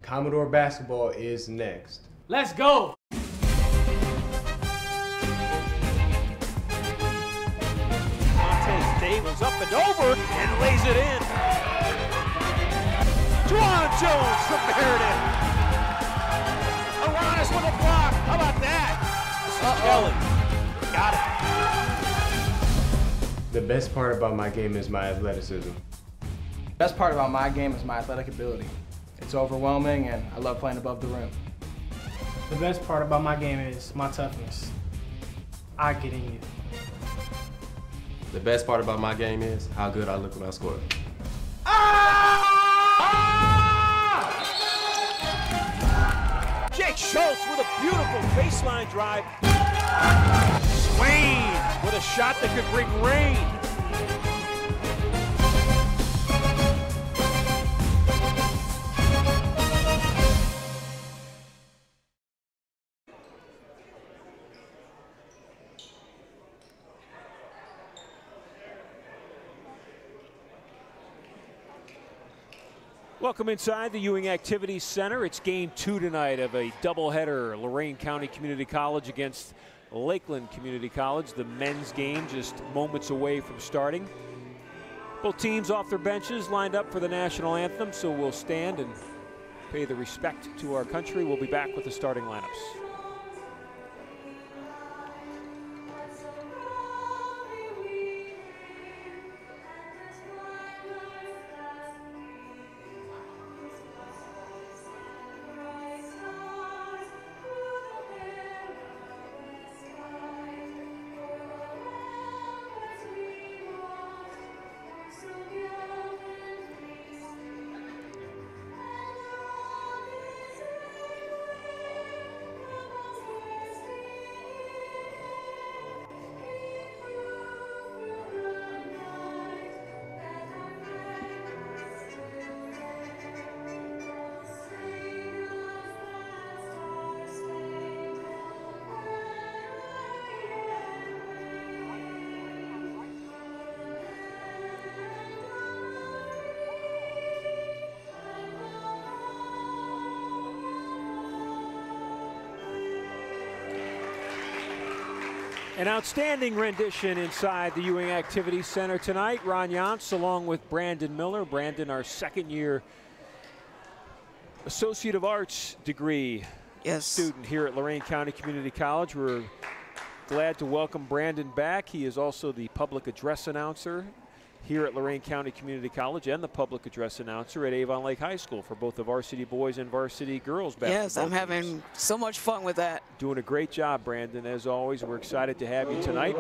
Commodore basketball is next. Let's go! Montez Davis up and over and lays it in. Juwan Jones from Meredith. Aranis with a block. How about that? This is Kelly. Got it. The best part about my game is my athleticism. The best part about my game is my athletic ability. It's overwhelming and I love playing above the rim. The best part about my game is my toughness. I get in you. The best part about my game is how good I look when I score. Jake Schultz with a beautiful baseline drive. Swain with a shot that could bring rain. Welcome inside the Ewing Activities Center. It's game 2 tonight of a doubleheader. Lorain County Community College against Lakeland Community College. The men's game just moments away from starting. Both teams off their benches lined up for the national anthem, so we'll stand and pay the respect to our country. We'll be back with the starting lineups. An outstanding rendition inside the Ewing Activities Center tonight. Ron Yance along with Brandon Miller. Brandon, our second-year Associate of Arts degree student here at Lorain County Community College. We're glad to welcome Brandon back. He is also the public address announcer here at Lorain County Community College and the public address announcer at Avon Lake High School for both the varsity boys and varsity girls basketball Yes, I'm having so much fun with that. Doing a great job, Brandon, as always. We're excited to have you tonight.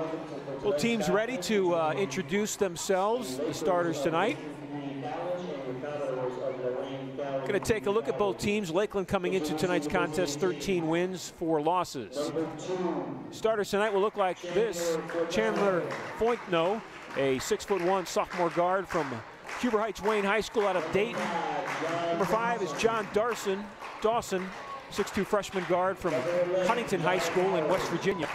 Both teams ready to introduce themselves, the starters tonight. Going to take a look at both teams. Lakeland coming into tonight's contest, 13 wins, 4 losses. Starters tonight will look like this. Chandler Foytno, a 6'1" sophomore guard from Huber Heights Wayne High School out of Dayton. Number 5 is John Dawson, 6'2" freshman guard from Huntington High School in West Virginia.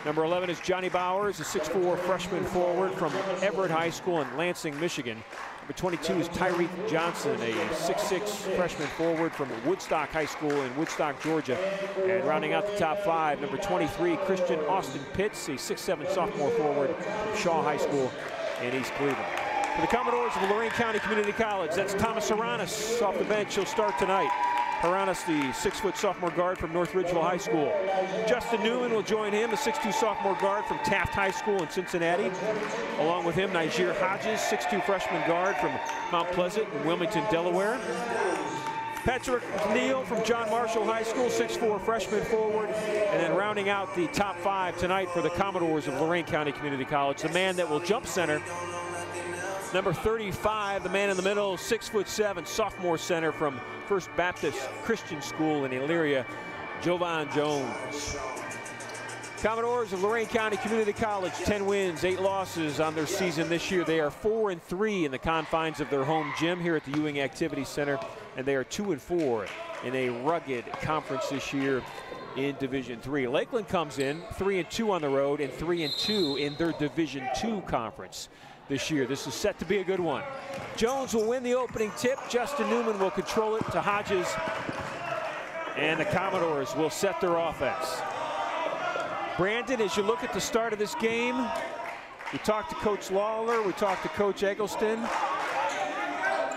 Number 11 is Johnny Bowers, a 6'4" freshman forward from Everett High School in Lansing, Michigan. Number 22 is Tyreek Johnson, a 6'6" freshman forward from Woodstock High School in Woodstock, Georgia. And rounding out the top 5, number 23, Christian Austin Pitts, a 6'7" sophomore forward from Shaw High School in East Cleveland. For the Commodores of Lorain County Community College, that's Thomas Aranis off the bench. He'll start tonight. Aranis, the 6' sophomore guard from North Ridgeville High School. Justin Newman will join him, the 6'2" sophomore guard from Taft High School in Cincinnati. Along with him, Niger Hodges, 6'2" freshman guard from Mount Pleasant in Wilmington, Delaware. Patrick Neal from John Marshall High School, 6'4" freshman forward. And then rounding out the top 5 tonight for the Commodores of Lorain County Community College, the man that will jump center, number 35, the man in the middle, 6'7", sophomore center from First Baptist Christian School in Elyria, Jovan Jones. Commodores of Lorain County Community College, 10 wins, 8 losses on their season this year. They are 4-3 in the confines of their home gym here at the Ewing Activities Center, and they are 2-4 in a rugged conference this year in Division III. Lakeland comes in 3-2 on the road and 3-2 in their Division II conference. this year. This is set to be a good one. Jones will win the opening tip. Justin Newman will control it to Hodges. And the Commodores will set their offense. Brandon, as you look at the start of this game, we talked to Coach Lawler, we talked to Coach Eggleston.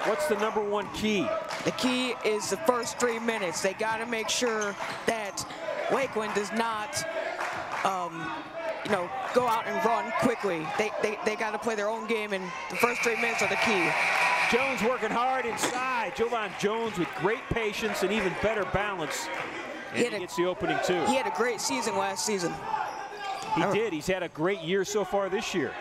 What's the #1 key? The key is the first 3 minutes. They got to make sure that Lakeland does not, you know, go out and run quickly. They got to play their own game, and the first 3 minutes are the key. Jones working hard inside. Jovan Jones with great patience and even better balance. And he gets the opening two. He had a great season last season. He did. He's had a great year so far this year.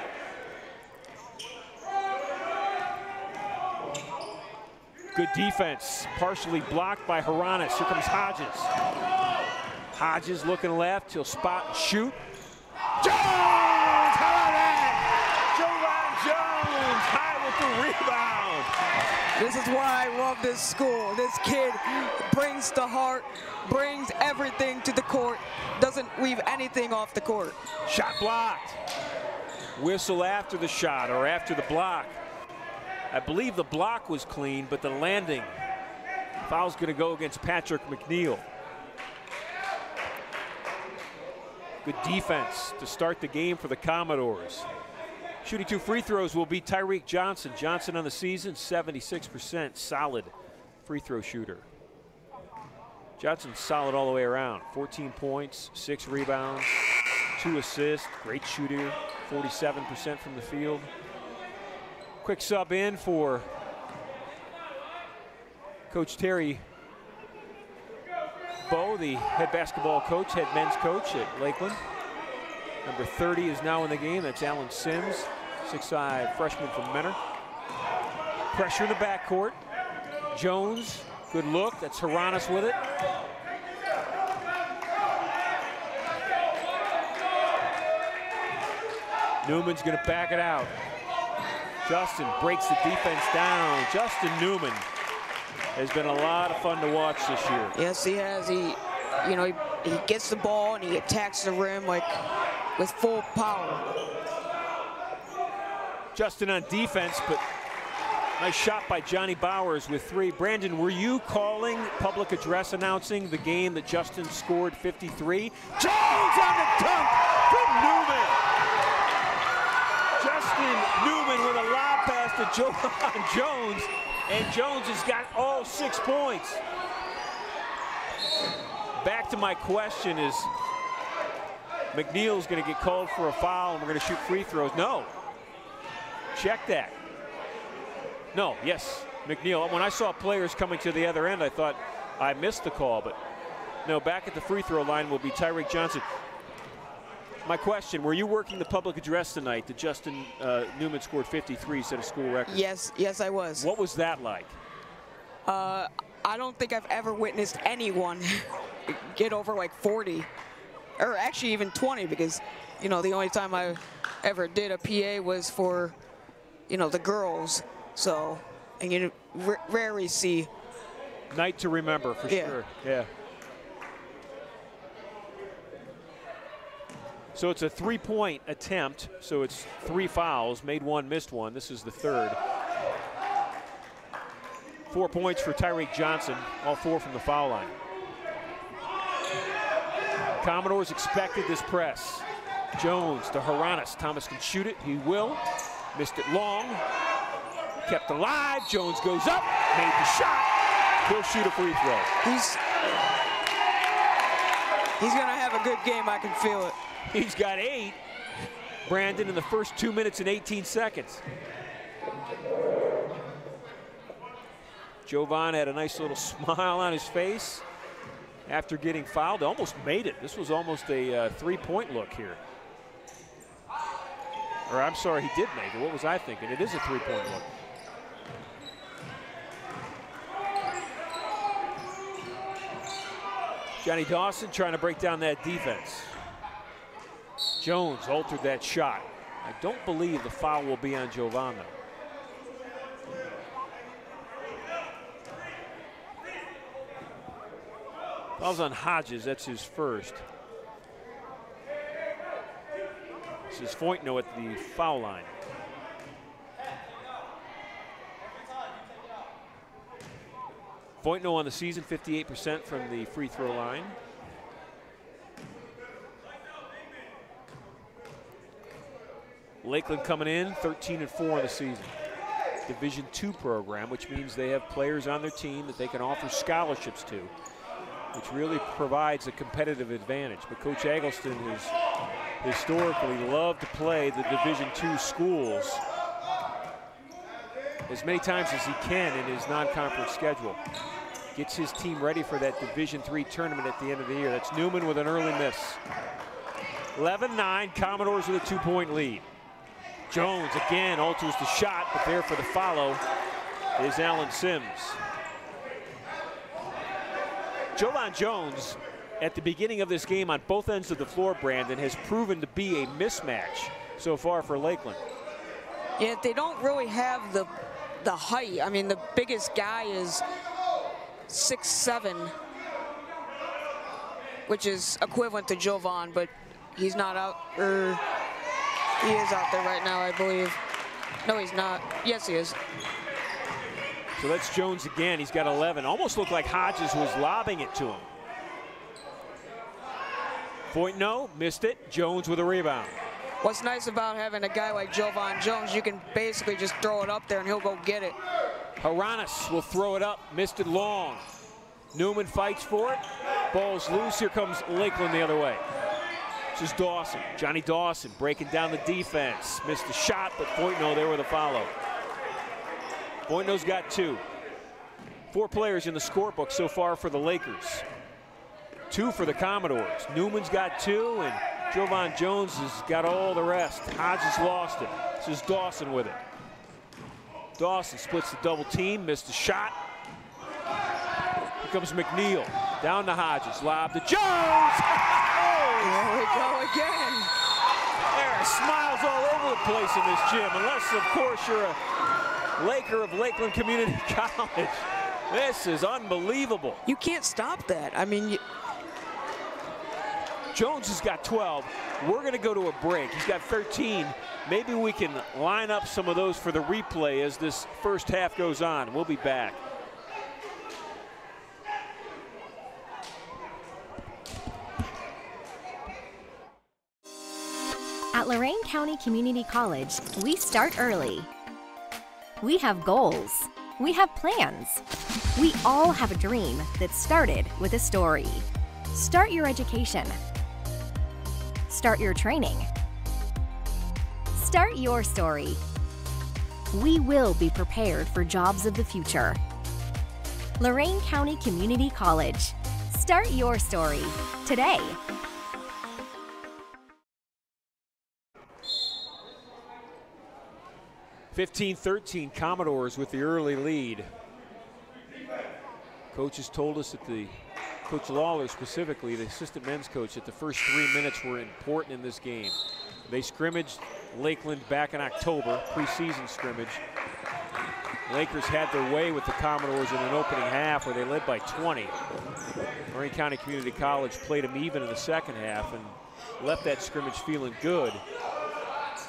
Good defense, partially blocked by Haranis. Here comes Hodges. Hodges looking left, he'll spot and shoot. Jones! How about that? Jovan Jones, high with the rebound. This is why I love this school. This kid brings the heart, brings everything to the court, doesn't leave anything off the court. Shot blocked. Whistle after the shot or after the block. I believe the block was clean, but the landing. Foul's going to go against Patrick McNeil. Good defense to start the game for the Commodores. Shooting 2 free throws will be Tyreek Johnson. Johnson on the season, 76%, solid free throw shooter. Johnson's solid all the way around. 14 points, 6 rebounds, 2 assists, great shooter, 47% from the field. Quick sub in for Coach Terry Bowe, the head basketball coach, head men's coach at Lakeland. Number 30 is now in the game. That's Alan Sims, 6'5" freshman from Menor. Pressure in the backcourt. Jones, good look. That's Haranis with it. Newman's going to back it out. Justin breaks the defense down. Justin Newman has been a lot of fun to watch this year. Yes, he has. He gets the ball and he attacks the rim like with full power. Justin on defense, but nice shot by Johnny Bowers with 3. Brandon, were you calling public address announcing the game that Justin scored 53? Jones on the dunk from Newman. Justin Newman with a lob pass to Jovan Jones, and Jones has got all 6 points. Back to my question is, McNeil's going to get called for a foul and we're going to shoot free throws. No. Check that. No, yes, McNeil. When I saw players coming to the other end, I thought I missed the call, but no, back at the free throw line will be Tyreek Johnson. My question, were you working the public address tonight that Justin Newman scored 53, set a school record? Yes, I was. What was that like? I don't think I've ever witnessed anyone get over like 40, or actually even 20, because, you know, the only time I ever did a PA was for, you know, the girls. So, and you rarely see. Night to remember, for sure. Yeah. So it's a 3-point attempt, so it's 3 fouls, made 1, missed 1. This is the 3rd. 4 points for Tyreek Johnson, all 4 from the foul line. Commodores expected this press. Jones to Haranis. Thomas can shoot it, he will. Missed it long, kept alive. Jones goes up, made the shot. He'll shoot a free throw. He's gonna have a good game, I can feel it. He's got 8, Brandon, in the first 2 minutes and 18 seconds. Jovan had a nice little smile on his face after getting fouled. Almost made it. This was almost a 3-point look here. Or I'm sorry, he did make it. What was I thinking? It is a 3-point look. Johnny Dawson trying to break down that defense. Jones altered that shot. I don't believe the foul will be on Jovan, though. Foul's on Hodges, that's his first. This is Foytno at the foul line. Foytno on the season, 58% from the free throw line. Lakeland coming in 13-4 on the season. Division II program, which means they have players on their team that they can offer scholarships to, which really provides a competitive advantage. But Coach Eggleston has historically loved to play the Division II schools as many times as he can in his non-conference schedule. Gets his team ready for that Division III tournament at the end of the year. That's Newman with an early miss. 11-9, Commodores with a 2-point lead. Jones again alters the shot, but there for the follow is Alan Sims. Jovan Jones, at the beginning of this game on both ends of the floor, Brandon, has proven to be a mismatch so far for Lakeland. Yeah, they don't really have the height. I mean, the biggest guy is 6'7", which is equivalent to Jovan, but he's not out, or he is out there right now, I believe. No, he's not. Yes, he is. So that's Jones again. He's got 11. Almost looked like Hodges was lobbing it to him. Foytno missed it. Jones with a rebound. What's nice about having a guy like Jovan Jones, you can basically just throw it up there and he'll go get it. Haranis will throw it up, missed it long. Newman fights for it, ball's loose. Here comes Lakeland the other way. This is Dawson, Johnny Dawson breaking down the defense. Missed the shot, but Foytno there with a follow. Foytno's got 2. 4 players in the scorebook so far for the Lakers. 2 for the Commodores. Newman's got 2, and Jovan Jones has got all the rest. Hodges lost it. This is Dawson with it. Dawson splits the double team, missed the shot. Here comes McNeil, down to Hodges, lob to Jones! There we go again. There are smiles all over the place in this gym, unless, of course, you're a Laker of Lakeland Community College. This is unbelievable. You can't stop that. I mean, Jones has got 12. We're going to go to a break. He's got 13. Maybe we can line up some of those for the replay as this first half goes on. We'll be back. At Lorain County Community College, we start early. We have goals. We have plans. We all have a dream that started with a story. Start your education. Start your training. Start your story. We will be prepared for jobs of the future. Lorain County Community College. Start your story today. 15-13, Commodores with the early lead. Coaches told us that Coach Lawler specifically, the assistant men's coach, that the first 3 minutes were important in this game. They scrimmaged Lakeland back in October, preseason scrimmage. Lakers had their way with the Commodores in an opening half where they led by 20. Lorain County Community College played them even in the second half and left that scrimmage feeling good.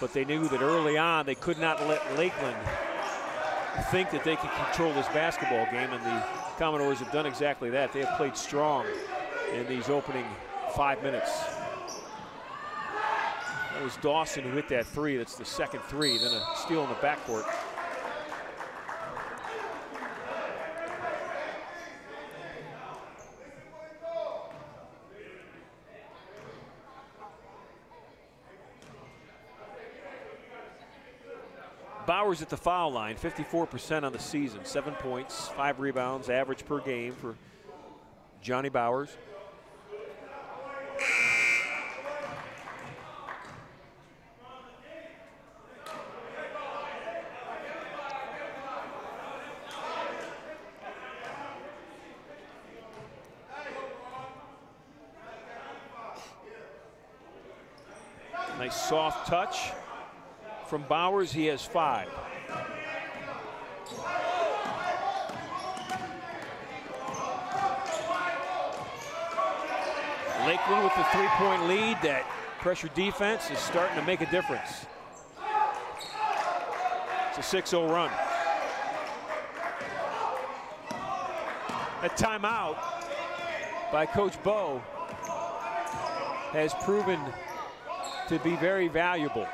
But they knew that early on they could not let Lakeland think that they could control this basketball game, and the Commodores have done exactly that. They have played strong in these opening 5 minutes. That was Dawson who hit that 3. That's the second 3, then a steal in the backcourt. Bowers at the foul line, 54% on the season, 7 points, 5 rebounds, average per game for Johnny Bowers. Nice soft touch from Bowers. He has 5. Lakeland with the 3-point lead. That pressure defense is starting to make a difference. It's a 6-0 run. A timeout by Coach Bowe has proven to be very valuable.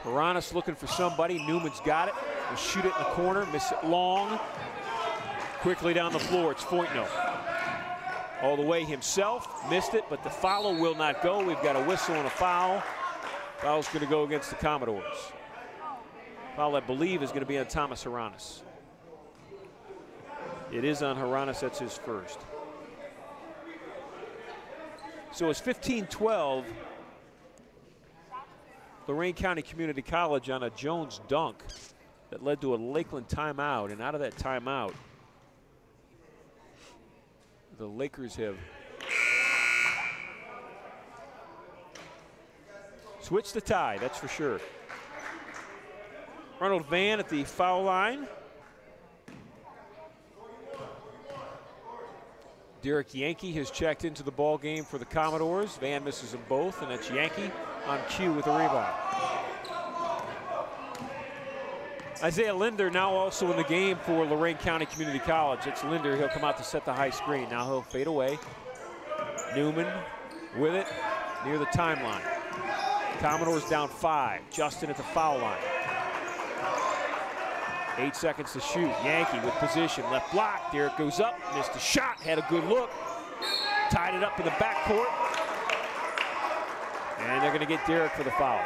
Haranis looking for somebody. Newman's got it. Will shoot it in the corner, miss it long. Quickly down the floor, it's Foytno. All the way himself, missed it, but the follow will not go. We've got a whistle and a foul. Foul's going to go against the Commodores. Foul, I believe, is going to be on Thomas Haranis. It is on Haranis, that's his first. So it's 15-12. Lorain County Community College on a Jones dunk that led to a Lakeland timeout, and out of that timeout, the Lakers have switched the tie, that's for sure. Ronald Van at the foul line. Derek Yankee has checked into the ball game for the Commodores. Van misses them both, and that's Yankee on cue with a rebound. Isaiah Linder now also in the game for Lorain County Community College. It's Linder, he'll come out to set the high screen. Now he'll fade away. Newman with it near the timeline. Commodores down 5. Justin at the foul line. 8 seconds to shoot. Yankee with position, left block. Derek goes up, missed a shot, had a good look. Tied it up in the backcourt. And they're going to get Derek for the foul.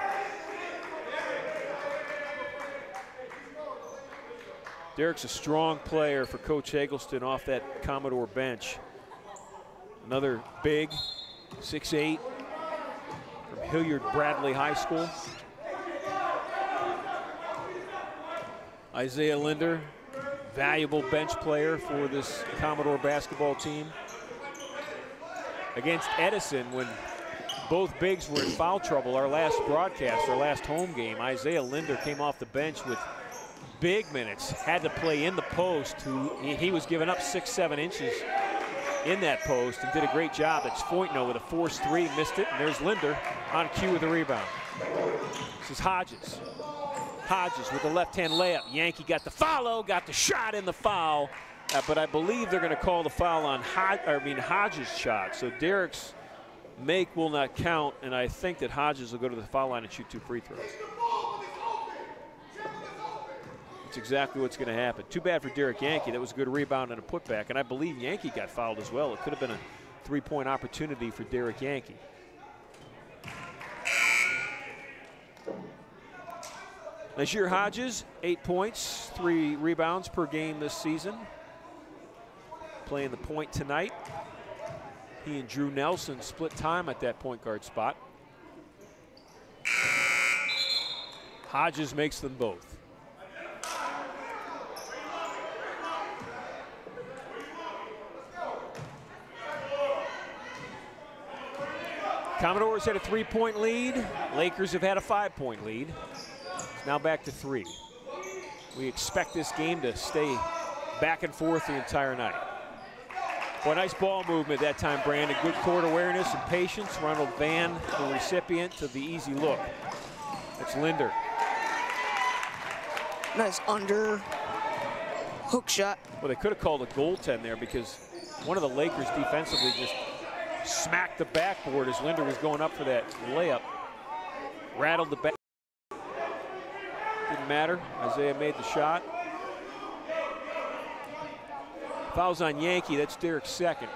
Derek's a strong player for Coach Eggleston off that Commodore bench. Another big, 6'8", from Hilliard Bradley High School. Isaiah Linder, valuable bench player for this Commodore basketball team. Against Edison, when both bigs were in foul trouble, our last broadcast, our last home game, Isaiah Linder came off the bench with big minutes, had to play in the post. He was giving up 6-7 inches in that post and did a great job. It's Foytno with a forced 3, missed it, and there's Linder on cue with the rebound. This is Hodges. Hodges with the left-hand layup. Yankee got the follow, got the shot in the foul, but I believe they're going to call the foul on Hodges' shot. So Derek's make will not count, and I think that Hodges will go to the foul line and shoot 2 free throws. That's exactly what's going to happen. Too bad for Derek Yankee. That was a good rebound and a putback, and I believe Yankee got fouled as well. It could have been a 3-point opportunity for Derek Yankee. Najir Hodges, 8 points, 3 rebounds per game this season. Playing the point tonight. He and Drew Nelson split time at that point guard spot. Hodges makes them both. Commodores had a 3-point lead. Lakers have had a 5-point lead. It's now back to 3. We expect this game to stay back and forth the entire night. Boy, nice ball movement that time, Brandon. Good court awareness and patience. Ronald Van, the recipient of the easy look. That's Linder. Nice under hook shot. Well, they could have called a goaltend there because one of the Lakers defensively just smacked the backboard as Linder was going up for that layup. Rattled the back. Didn't matter. Isaiah made the shot. Foul's on Yankee. That's Derek's second.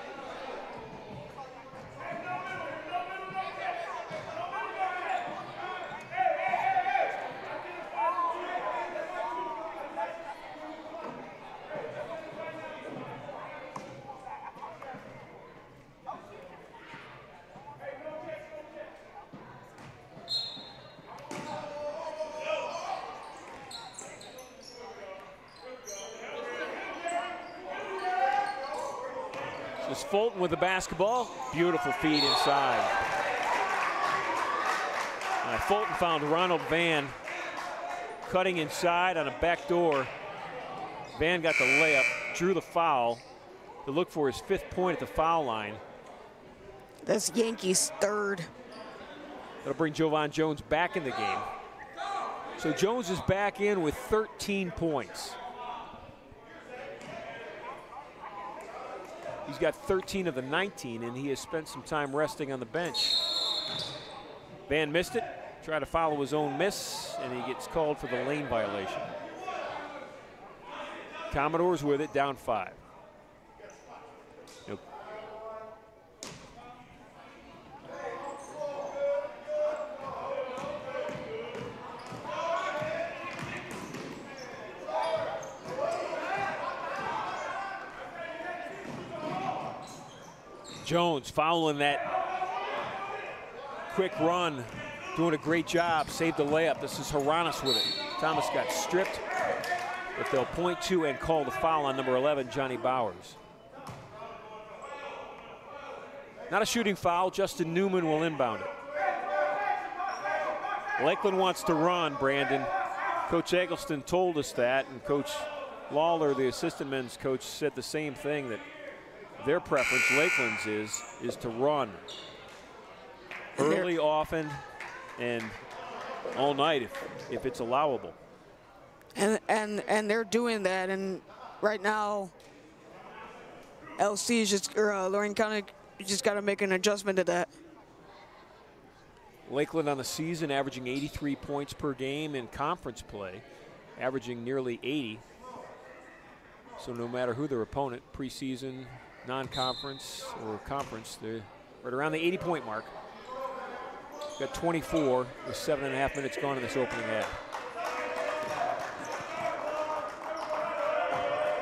Fulton with the basketball. Beautiful feed inside. Fulton found Ronald Van cutting inside on a back door. Van got the layup, drew the foul to look for his 5th point at the foul line. That's Yankees' 3rd. That'll bring Jovan Jones back in the game. So Jones is back in with 13 points. He's got 13 of the 19, and he has spent some time resting on the bench. Van missed it, tried to follow his own miss, and he gets called for the lane violation. Commodores with it, down 5. Nope. Jones following that quick run, doing a great job, saved the layup. This is Haranis with it. Thomas got stripped, but they'll point to and call the foul on number 11, Johnny Bowers. Not a shooting foul, Justin Newman will inbound it. Lakeland wants to run, Brandon. Coach Eggleston told us that, and Coach Lawler, the assistant men's coach, said the same thing, that their preference, Lakeland's, is to run early, often, and all night if it's allowable. And they're doing that, and right now, LC is just, or Lorraine County just got to make an adjustment to that. Lakeland on the season averaging 83 points per game in conference play, averaging nearly 80. So no matter who their opponent, preseason, non-conference, or conference, they're right around the 80-point mark. Got 24 with 7.5 minutes gone in this opening half.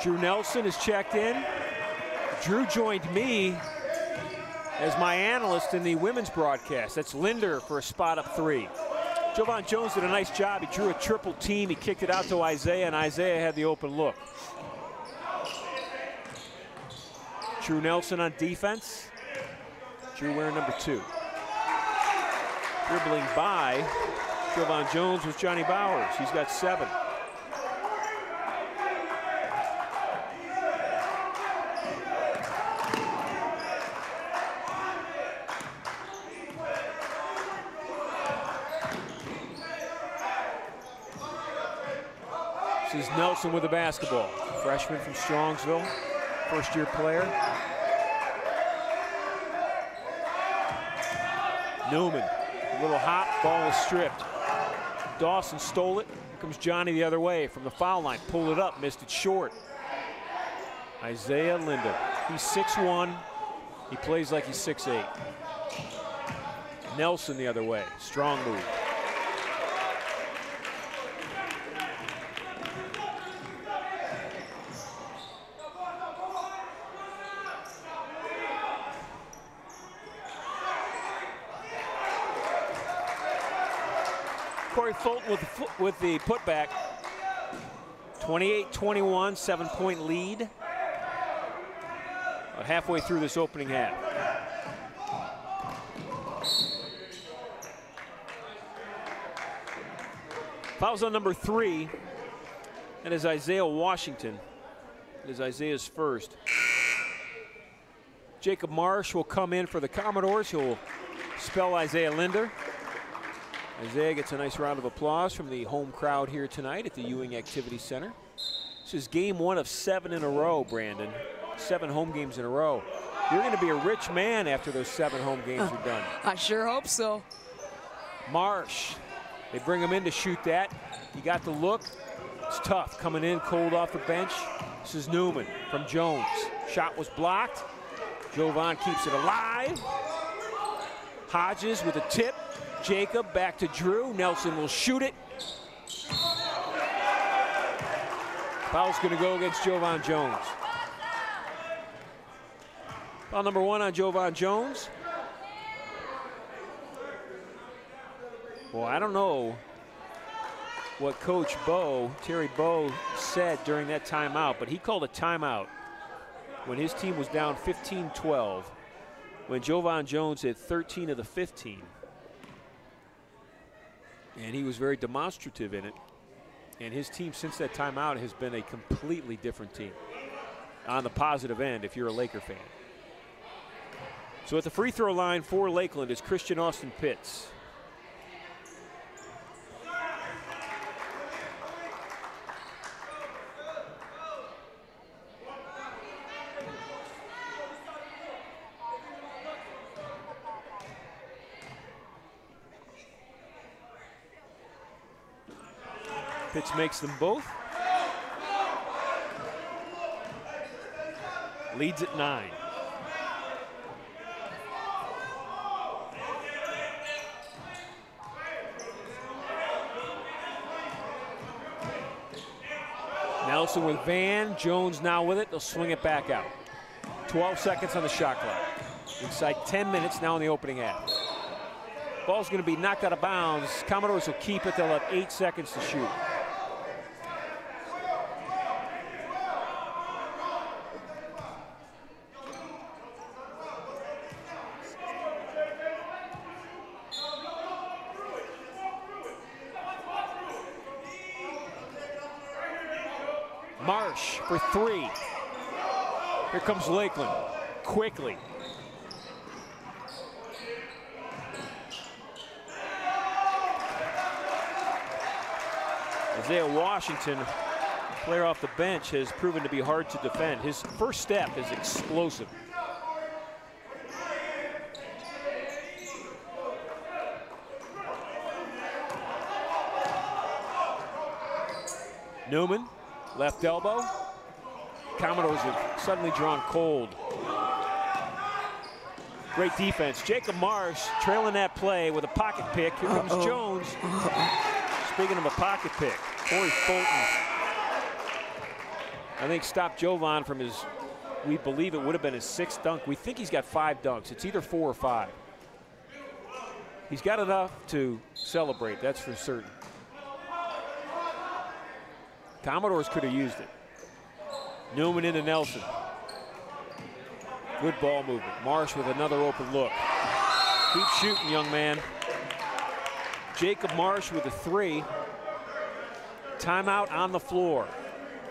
Drew Nelson is checked in. Drew joined me as my analyst in the women's broadcast. That's Linder for a spot up 3. Jovan Jones did a nice job. He drew a triple team. He kicked it out to Isaiah, and Isaiah had the open look. Drew Nelson on defense. Drew wearing number 2. Dribbling by Jovan Jones was Johnny Bowers. He's got 7. This is Nelson with the basketball. Freshman from Strongsville, first-year player. Newman, a little hop, ball is stripped. Dawson stole it. Here comes Johnny the other way from the foul line. Pulled it up, missed it short. Isaiah Linder, he's 6'1". He plays like he's 6'8". Nelson the other way, strong move. Corey Fulton with the putback. 28-21, 7-point lead. Halfway through this opening half. Fouls on number 3. And is Isaiah Washington. It is Isaiah's first. Jacob Marsh will come in for the Commodores. He'll spell Isaiah Linder. Isaiah gets a nice round of applause from the home crowd here tonight at the Ewing Activity Center. This is game 1 of 7 in a row, Brandon. 7 home games in a row. You're going to be a rich man after those 7 home games are done. I sure hope so. Marsh, they bring him in to shoot that. He got the look. It's tough coming in cold off the bench. This is Newman from Jones. Shot was blocked. Jovan keeps it alive. Hodges with a tip. Jacob back to Drew. Nelson will shoot it. Foul's going to go against Jovan Jones. Foul number 1 on Jovan Jones. Well, I don't know what Coach Terry Bowe, said during that timeout, but he called a timeout when his team was down 15-12, when Jovan Jones had 13 of the 15. And he was very demonstrative in it. And his team since that timeout has been a completely different team on the positive end if you're a Laker fan. So at the free throw line for Lakeland is Christian Austin Pitts. Pitts makes them both. Leads at 9. Nelson with Van, Jones now with it. They'll swing it back out. 12 seconds on the shot clock. Inside 10 minutes now in the opening half. Ball's going to be knocked out of bounds. Commodores will keep it. They'll have 8 seconds to shoot. Marsh for 3. Here comes Lakeland, quickly. Isaiah Washington, player off the bench, has proven to be hard to defend. His first step is explosive. Newman, left elbow. Commodores have suddenly drawn cold. Great defense. Jacob Marsh trailing that play with a pocket pick. Here comes Jones. Speaking of a pocket pick, Corey Fulton, I think, stopped Jovan from his, we believe it would have been his 6th dunk. We think he's got 5 dunks. It's either 4 or 5. He's got enough to celebrate, that's for certain. Commodores could have used it. Newman into Nelson. Good ball movement. Marsh with another open look. Keep shooting, young man. Jacob Marsh with a 3. Timeout on the floor.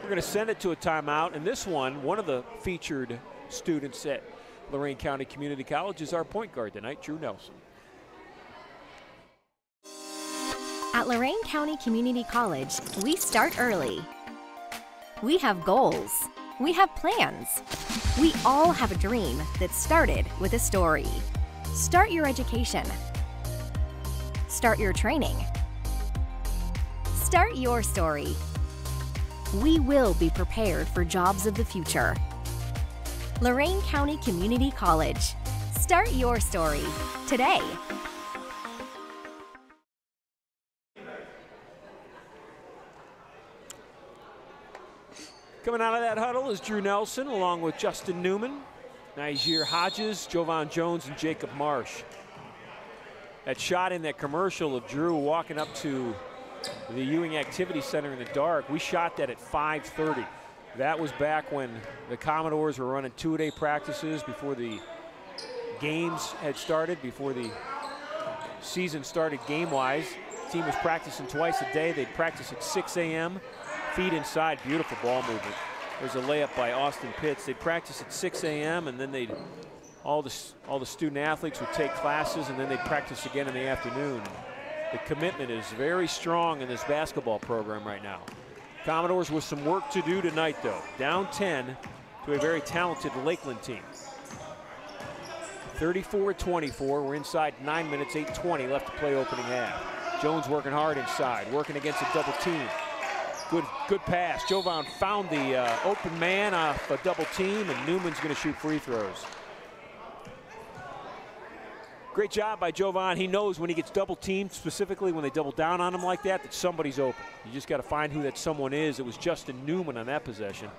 We're going to send it to a timeout, and this one of the featured students at Lorain County Community College is our point guard tonight, Drew Nelson. At Lorain County Community College, we start early. We have goals. We have plans. We all have a dream that started with a story. Start your education. Start your training. Start your story. We will be prepared for jobs of the future. Lorain County Community College. Start your story today. Coming out of that huddle is Drew Nelson along with Justin Newman, Niger Hodges, Jovan Jones, and Jacob Marsh. That shot in that commercial of Drew walking up to the Ewing Activity Center in the dark, we shot that at 5:30. That was back when the Commodores were running 2-a-day practices before the games had started, before the season started game-wise. The team was practicing twice a day. They'd practice at 6 a.m. Feet inside, beautiful ball movement. There's a layup by Austin Pitts. They'd practice at 6 a.m. and then all the student athletes would take classes, and then they'd practice again in the afternoon. The commitment is very strong in this basketball program right now. Commodores with some work to do tonight, though. Down 10 to a very talented Lakeland team. 34-24. We're inside 9 minutes, 8:20 left to play opening half. Jones working hard inside, working against a double team. Good pass. Jovan found the open man off a double team, and Newman's going to shoot free throws. Great job by Jovan. He knows when he gets double teamed, specifically when they double down on him like that somebody's open. You just got to find who that someone is. It was Justin Newman on that possession,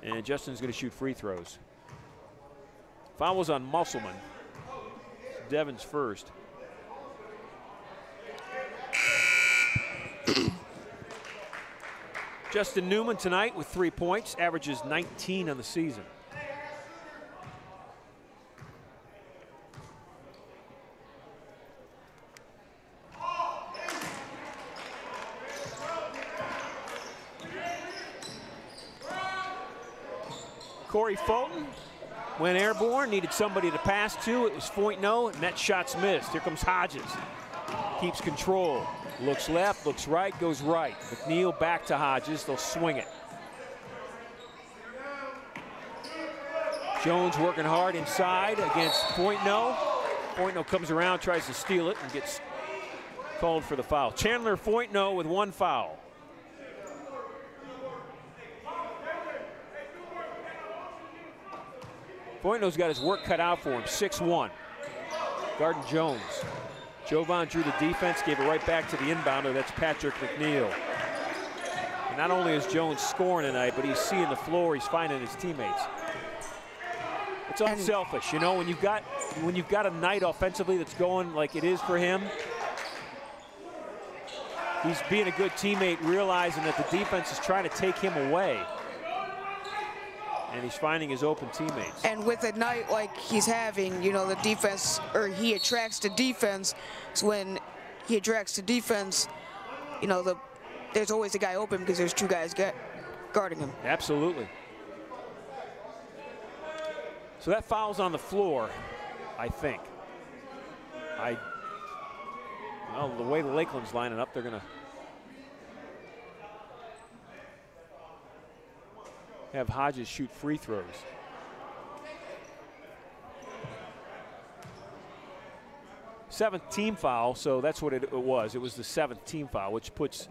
and Justin's going to shoot free throws. Foul was on Musselman. Devon's first. Justin Newman tonight with 3 points, averages 19 on the season. Corey Fulton went airborne, needed somebody to pass to. It was Foytno, and that shot's missed. Here comes Hodges. Keeps control. Looks left, looks right, goes right. McNeil back to Hodges. They'll swing it. Jones working hard inside against Foytno. Foytno comes around, tries to steal it, and gets called for the foul. Chandler Foytno with 1 foul. Foytno's got his work cut out for him, 6-1. Guarding Jones. Jovan drew the defense, gave it right back to the inbounder. That's Patrick McNeil. And not only is Jones scoring tonight, but he's seeing the floor, he's finding his teammates. It's unselfish, you know, when you've got a night offensively that's going like it is for him. He's being a good teammate, realizing that the defense is trying to take him away. And he's finding his open teammates. And with a night like he's having, you know, the defense, or he attracts the defense. So when he attracts the defense, you know, there's always a guy open because there's two guys guarding him. Absolutely. So that foul's on the floor, I think. Well, the way the Lakeland's lining up, they're going to have Hodges shoot free throws. Seventh team foul, so that's what it was. It was the 7th team foul, which puts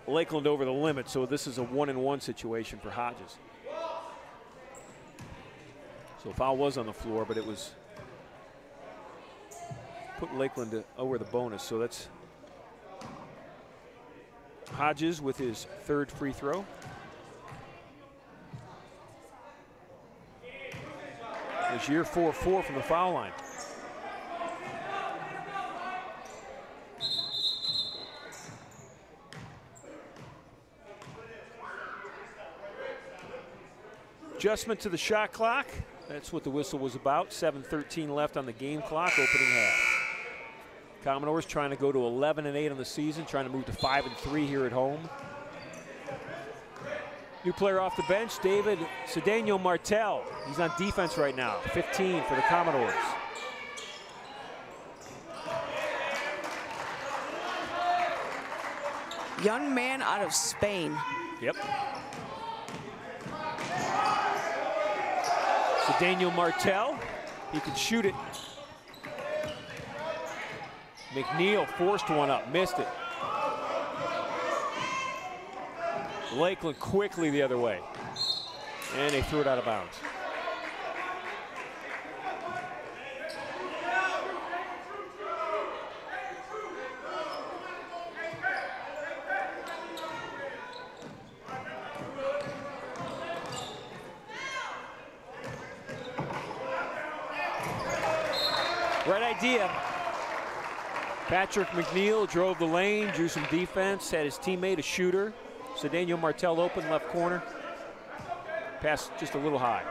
Lakeland over the limit, so this is a 1-and-1 situation for Hodges. So foul was on the floor, but it was put Lakeland over the bonus, so that's Hodges with his 3rd free throw. It's year 4-4 from the foul line. Adjustment to the shot clock. That's what the whistle was about. 7:13 left on the game clock, opening half. Commodores trying to go to 11-8 on the season, trying to move to 5-3 here at home. New player off the bench, David Cedeno Martel. He's on defense right now, 15 for the Commodores. Young man out of Spain. Yep. Cedeno Martel, he can shoot it. McNeil forced one up, missed it. Lakeland quickly the other way. And they threw it out of bounds. Right idea. Patrick McNeil drove the lane, drew some defense, had his teammate, a shooter. Cedeno Martel open, left corner. Pass just a little high.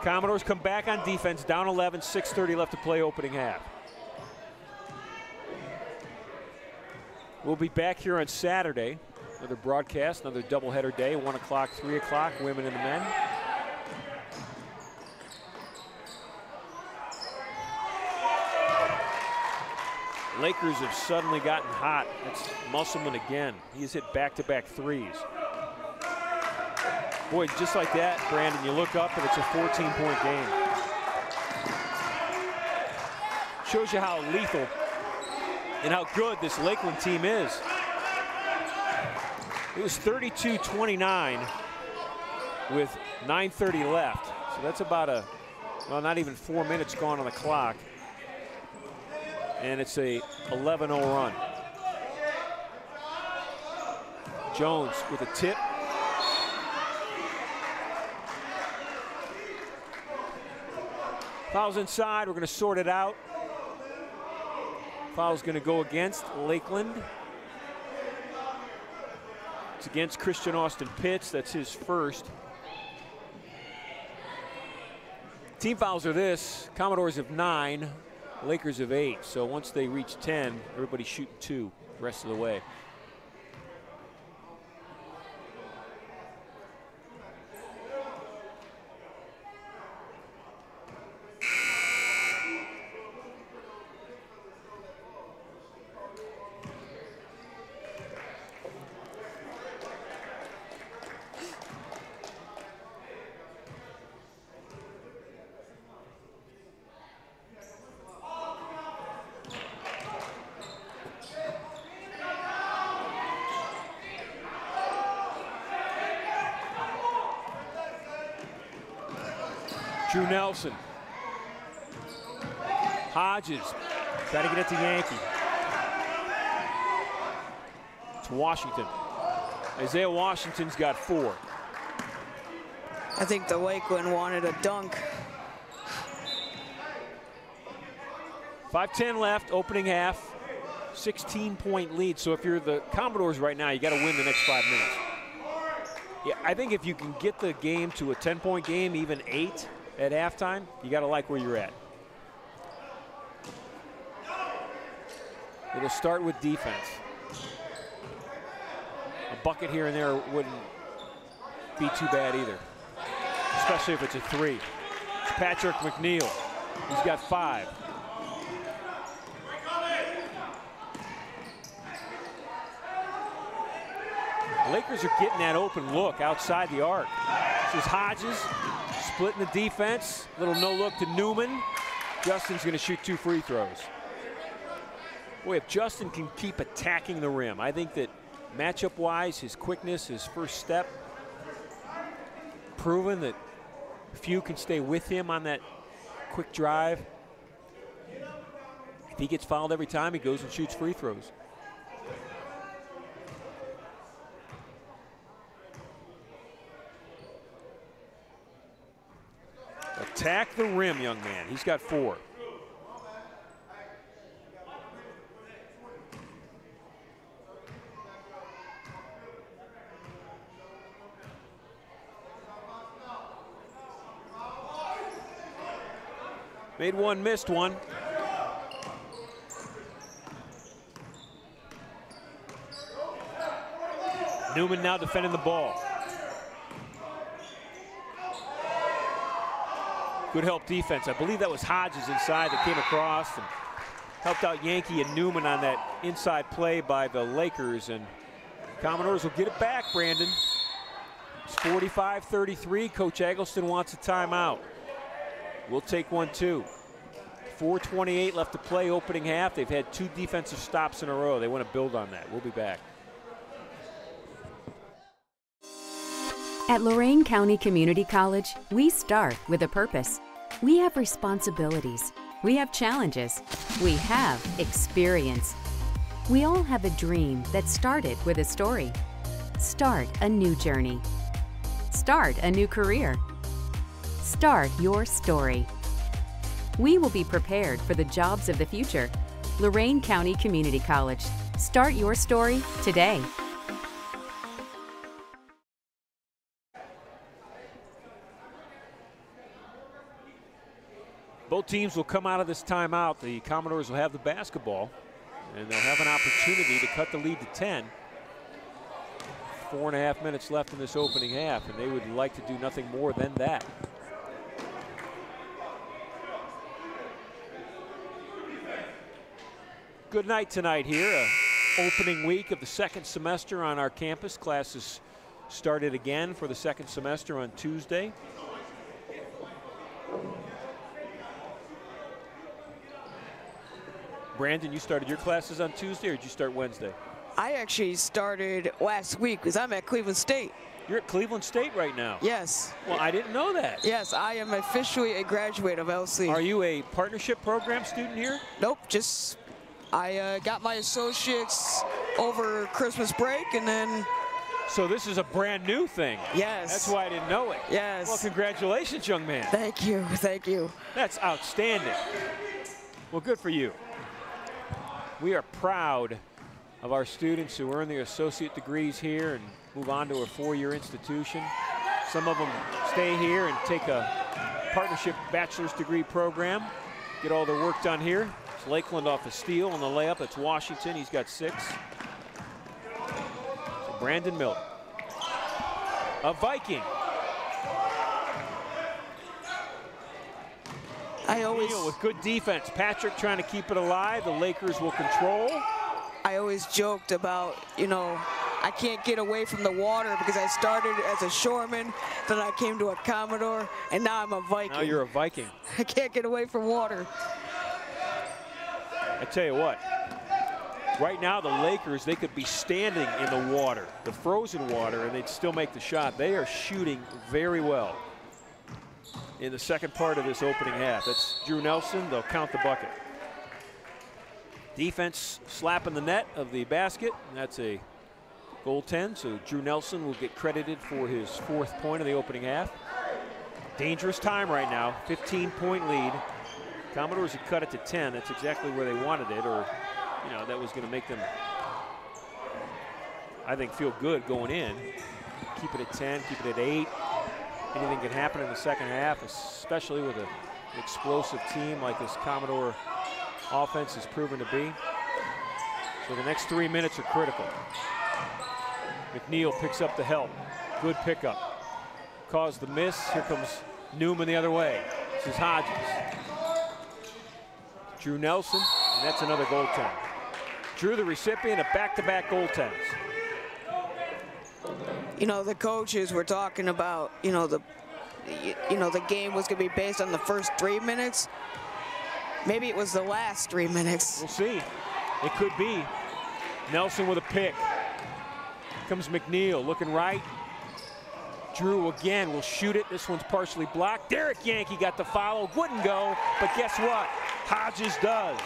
Commodores come back on defense, down 11, 6:30 left to play, opening half. We'll be back here on Saturday. Another broadcast, another doubleheader day, 1 o'clock, 3 o'clock, women and the men. Lakers have suddenly gotten hot. It's Musselman again. He has hit back-to-back threes. Boy, just like that, Brandon, you look up and it's a 14-point game. Shows you how lethal and how good this Lakeland team is. It was 32-29 with 9:30 left. So that's about well, not even 4 minutes gone on the clock. And it's a 11-0 run. Jones with a tip. Foul's inside, we're gonna sort it out. Foul's gonna go against Lakeland. It's against Christian Austin Pitts, that's his first. Team fouls are this, Commodores have 9, Lakers have 8, so once they reach 10, everybody's shooting 2 the rest of the way. Drew Nelson. Hodges trying to get it to Yankee. It's Washington. Isaiah Washington's got 4. I think the Lakeland wanted a dunk. 5:10 left, opening half. 16-point lead. So if you're the Commodores right now, you got to win the next 5 minutes. Yeah, I think if you can get the game to a 10-point game, even 8 at halftime, you got to like where you're at. It'll start with defense. A bucket here and there wouldn't be too bad either, especially if it's a 3. It's Patrick McNeil. He's got 5. The Lakers are getting that open look outside the arc. This is Hodges splitting the defense. Little no look to Newman. Justin's going to shoot 2 free throws. Boy, if Justin can keep attacking the rim, I think that matchup-wise, his quickness, his first step, proven that few can stay with him on that quick drive. If he gets fouled every time, he goes and shoots free throws. Attack the rim, young man. He's got 4. Made 1, missed 1. Newman now defending the ball. Good help defense. I believe that was Hodges inside that came across and helped out Yankee and Newman on that inside play by the Lakers. And Commodores will get it back, Brandon. It's 45-33. Coach Eggleston wants a timeout. We'll take one too. 4:28 left to play, opening half. They've had 2 defensive stops in a row. They want to build on that. We'll be back. At Lorain County Community College, we start with a purpose. We have responsibilities. We have challenges. We have experience. We all have a dream that started with a story. Start a new journey. Start a new career. Start your story. We will be prepared for the jobs of the future. Lorain County Community College. Start your story today. Both teams will come out of this timeout. The Commodores will have the basketball, and they'll have an opportunity to cut the lead to 10. 4.5 minutes left in this opening half, and they would like to do nothing more than that. Good night tonight here. Opening week of the 2nd semester on our campus. Classes started again for the 2nd semester on Tuesday. Brandon, you started your classes on Tuesday, or did you start Wednesday? I actually started last week because I'm at Cleveland State. You're at Cleveland State right now? Yes. Well, I didn't know that. Yes, I am officially a graduate of LC. Are you a partnership program student here? Nope, just I got my associates over Christmas break, and then... So this is a brand new thing. Yes. That's why I didn't know it. Yes. Well, congratulations, young man. Thank you, thank you. That's outstanding. Well, good for you. We are proud of our students who earn their associate degrees here and move on to a 4-year institution. Some of them stay here and take a partnership bachelor's degree program, get all their work done here. It's Lakeland off a steal on the layup. It's Washington. He's got 6. So Brandon Miller, a Viking. With good defense. Patrick trying to keep it alive. The Lakers will control. I always joked about, you know, I can't get away from the water because I started as a shoreman, then I came to a Commodore, and now I'm a Viking. Now you're a Viking. I can't get away from water. I tell you what, right now the Lakers, they could be standing in the water, the frozen water, and they'd still make the shot. They are shooting very well. in the second part of this opening half. That's Drew Nelson. They'll count the bucket. Defense slapping the net of the basket. That's a goaltend, so Drew Nelson will get credited for his 4th point of the opening half. Dangerous time right now, 15-point lead. Commodores had cut it to 10. That's exactly where they wanted it, or, you know, that was going to make them, I think, feel good going in. Keep it at 10, keep it at 8. Anything can happen in the second half, especially with an explosive team like this Commodore offense has proven to be. So the next 3 minutes are critical. McNeil picks up the help. Good pickup. Caused the miss. Here comes Newman the other way. This is Hodges. Drew Nelson, and that's another goaltend. Drew, the recipient of back-to-back goaltends. You know, the coaches were talking about, the game was going to be based on the first 3 minutes. Maybe it was the last 3 minutes. We'll see. It could be. Nelson with a pick. Comes McNeil looking right. Drew again will shoot it. This one's partially blocked. Derek Yankee got the follow. Wouldn't go, but guess what? Hodges does.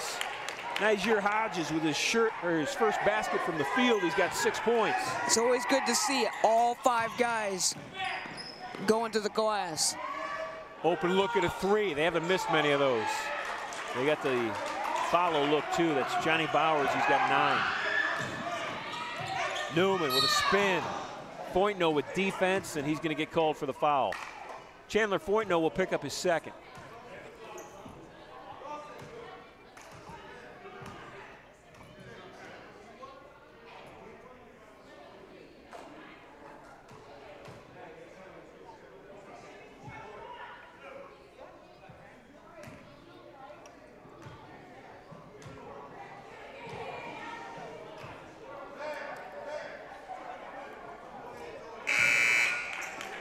Niger Hodges with his first basket from the field. He's got 6 points. It's always good to see all 5 guys going to the glass. Open look at a 3. They haven't missed many of those. They got the follow look too. That's Johnny Bowers. He's got 9. Newman with a spin. Foytno with defense, and he's going to get called for the foul. Chandler Foytno will pick up his 2nd.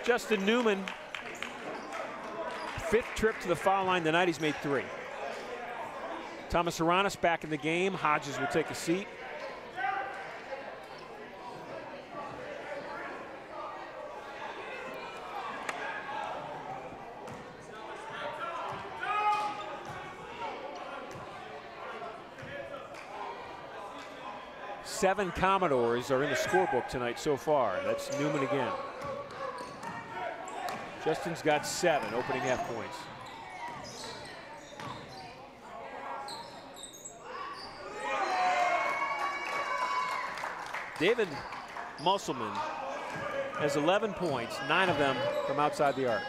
Justin Newman, 5th trip to the foul line tonight. He's made 3. Thomas Aranis back in the game. Hodges will take a seat. Seven Commodores are in the scorebook tonight so far. That's Newman again. Justin's got 7 opening half points. David Musselman has 11 points, 9 of them from outside the arc.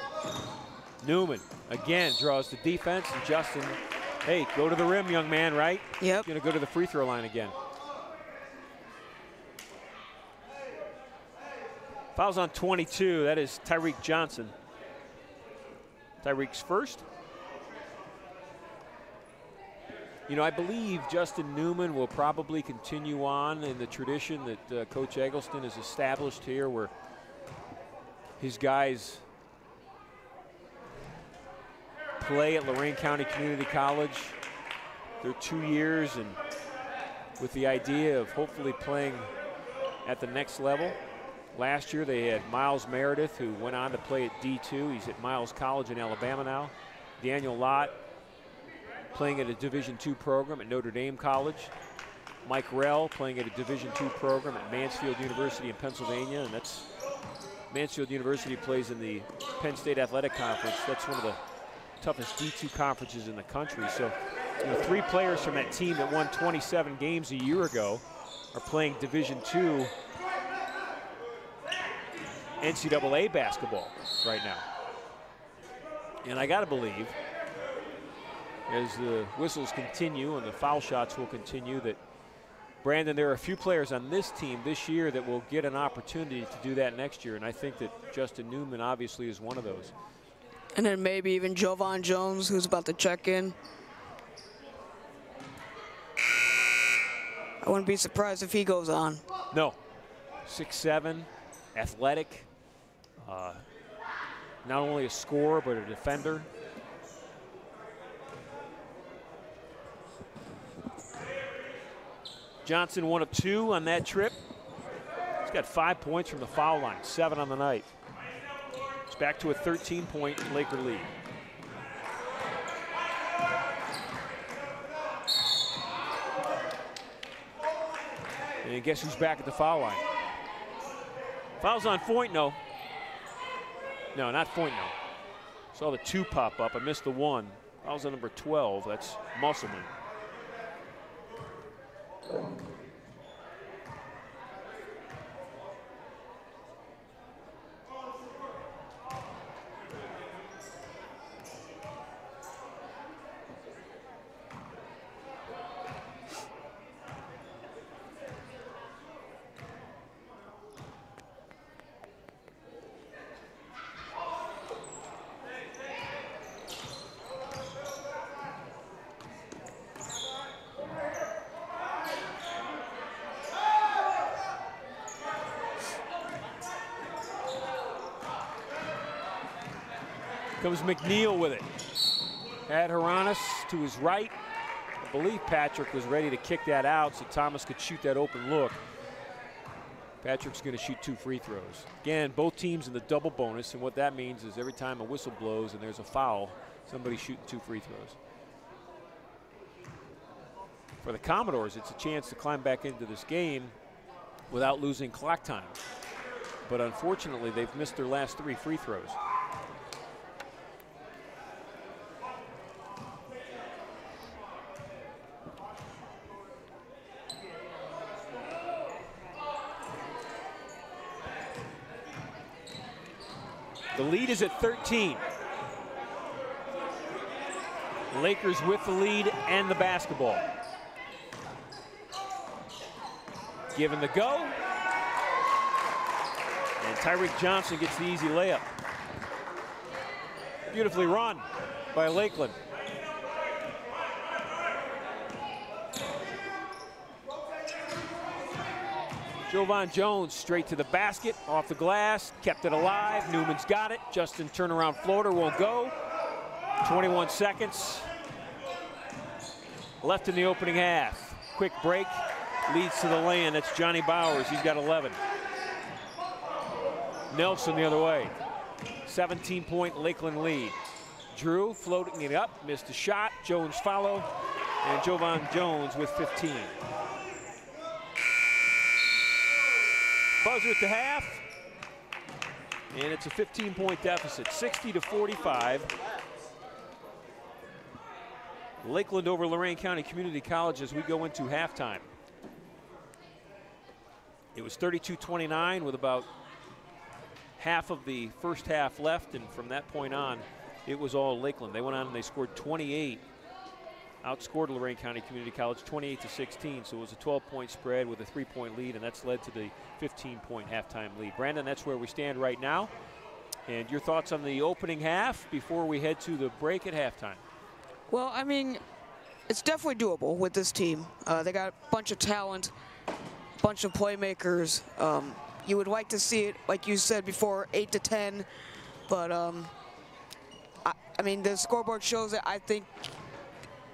Newman again draws the defense, and Justin, hey, go to the rim, young man, right? Yep. Gonna go to the free throw line again. Fouls on 22, that is Tyreek Johnson. Tyreek's first. You know, I believe Justin Newman will probably continue on in the tradition that Coach Eggleston has established here, where his guys play at Lorain County Community College. They're 2 years, and with the idea of hopefully playing at the next level. Last year they had Miles Meredith, who went on to play at D2. He's at Miles College in Alabama now. Daniel Lott playing at a Division II program at Notre Dame College. Mike Rell playing at a Division II program at Mansfield University in Pennsylvania, and that's Mansfield University plays in the Penn State Athletic Conference. That's one of the toughest D2 conferences in the country. So, you know, 3 players from that team that won 27 games a year ago are playing Division II NCAA basketball right now. And I got to believe, as the whistles continue and the foul shots will continue, that, Brandon, there are a few players on this team this year that will get an opportunity to do that next year, and I think that Justin Newman obviously is one of those. And then maybe even Jovan Jones, who's about to check in. I wouldn't be surprised if he goes on. No. 6'7", athletic, not only a scorer but a defender. Johnson 1 of 2 on that trip. He's got 5 points from the foul line, 7 on the night. He's back to a 13-point Laker lead. And guess who's back at the foul line? Foul's on Foytno. No, not Foytno. Saw the 2 pop up. I missed the 1. Foul's on number 12. That's Musselman. Comes McNeil with it. Had Haranis to his right. I believe Patrick was ready to kick that out so Thomas could shoot that open look. Patrick's going to shoot 2 free throws. Again, both teams in the double bonus, and what that means is every time a whistle blows and there's a foul, somebody's shooting 2 free throws. For the Commodores, it's a chance to climb back into this game without losing clock time. But unfortunately, they've missed their last 3 free throws. The lead is at 13. Lakers with the lead and the basketball. Given the go. And Tyreek Johnson gets the easy layup. Beautifully run by Lakeland. Jovan Jones straight to the basket, off the glass, kept it alive. Newman's got it. Justin turnaround floater won't go. 21 seconds left in the opening half. Quick break leads to the lane. That's Johnny Bowers. He's got 11. Nelson the other way. 17-point Lakeland lead. Drew floating it up, missed a shot. Jones follow, and Jovan Jones with 15. Buzzer at the half, and it's a 15-point deficit, 60-45. Lakeland over Lorain County Community College as we go into halftime. It was 32-29 with about half of the first half left, and from that point on, it was all Lakeland. They went on and they scored 28. Outscored Lorain County Community College 28-16, so it was a 12-point spread with a 3-point lead, and that's led to the 15-point halftime lead. Brandon, that's where we stand right now. And your thoughts on the opening half before we head to the break at halftime? Well, I mean, it's definitely doable with this team. They got a bunch of talent, a bunch of playmakers. You would like to see it, like you said before, 8-10, but I mean, the scoreboard shows that I think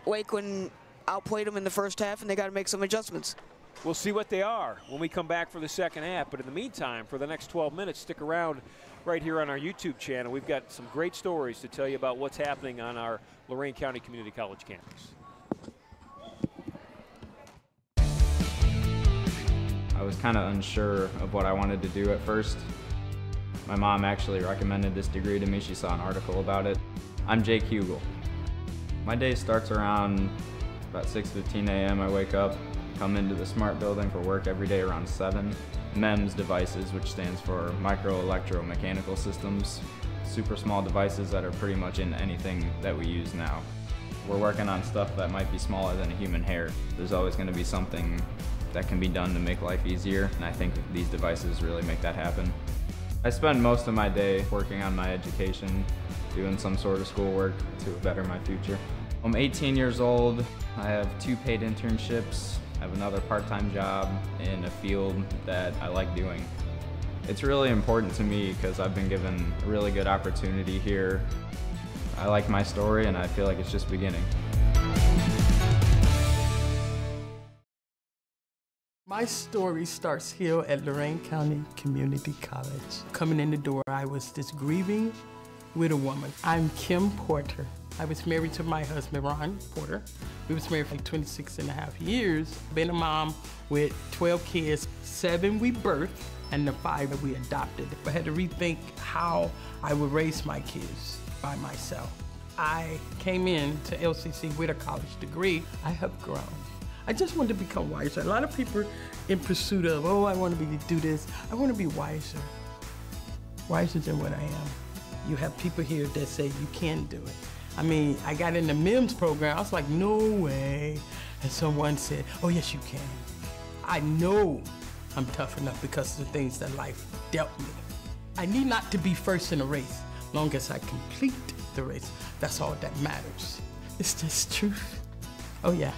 Lakeland outplayed them in the first half, and they got to make some adjustments. We'll see what they are when we come back for the second half. But in the meantime, for the next 12 minutes, stick around right here on our YouTube channel. We've got some great stories to tell you about what's happening on our Lorain County Community College campus. I was kind of unsure of what I wanted to do at first. My mom actually recommended this degree to me. She saw an article about it. I'm Jake Hugel. My day starts around about 6:15 a.m. I wake up, come into the SMART building for work every day around 7. MEMS devices, which stands for Micro Electromechanical Systems. Super small devices that are pretty much in anything that we use now. We're working on stuff that might be smaller than a human hair. There's always going to be something that can be done to make life easier, and I think these devices really make that happen. I spend most of my day working on my education, doing some sort of schoolwork to better my future. I'm 18 years old. I have 2 paid internships. I have another part-time job in a field that I like doing. It's really important to me because I've been given a really good opportunity here. I like my story, and I feel like it's just beginning. My story starts here at Lorain County Community College. Coming in the door, I was this grieving widow woman. I'm Kim Porter. I was married to my husband, Ron Porter. We was married for 26.5 years. Been a mom with 12 kids, 7 we birthed, and the 5 that we adopted. I had to rethink how I would raise my kids by myself. I came in to LCCC with a college degree. I have grown. I just wanted to become wiser. A lot of people in pursuit of, oh, I want to do this. I want to be wiser. Wiser than what I am. You have people here that say you can't do it. I mean, I got in the MIMS program. I was like, no way. And someone said, oh, yes, you can. I know I'm tough enough because of the things that life dealt me. I need not to be first in a race. Long as I complete the race, that's all that matters. It's just truth. Oh, yeah.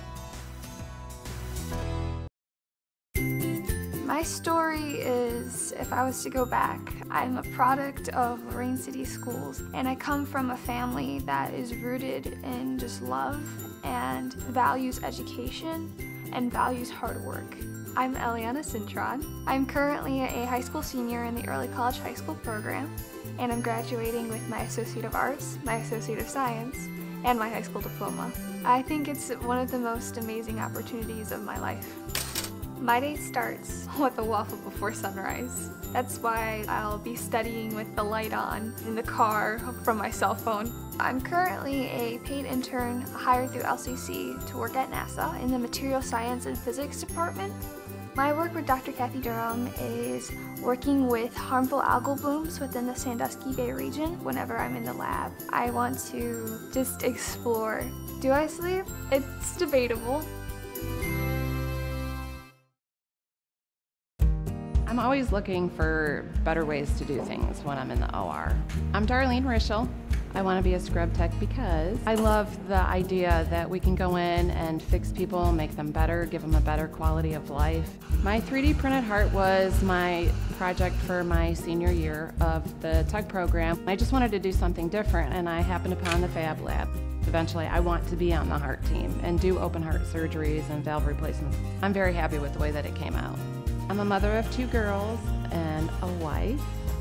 My story is, if I was to go back, I'm a product of Lorain City Schools, and I come from a family that is rooted in just love and values education and values hard work. I'm Eliana Cintron. I'm currently a high school senior in the Early College High School program, and I'm graduating with my Associate of Arts, my Associate of Science, and my high school diploma. I think it's one of the most amazing opportunities of my life. My day starts with a waffle before sunrise. That's why I'll be studying with the light on in the car from my cell phone. I'm currently a paid intern hired through LCC to work at NASA in the Material Science and Physics department. My work with Dr. Kathy Durham is working with harmful algal blooms within the Sandusky Bay region whenever I'm in the lab. I want to just explore. Do I sleep? It's debatable. I'm always looking for better ways to do things when I'm in the OR. I'm Darlene Rischel. I want to be a scrub tech because I love the idea that we can go in and fix people, make them better, give them a better quality of life. My 3D printed heart was my project for my senior year of the tech program. I just wanted to do something different, and I happened upon the Fab Lab. Eventually, I want to be on the heart team and do open heart surgeries and valve replacements. I'm very happy with the way that it came out. I'm a mother of 2 girls and a wife.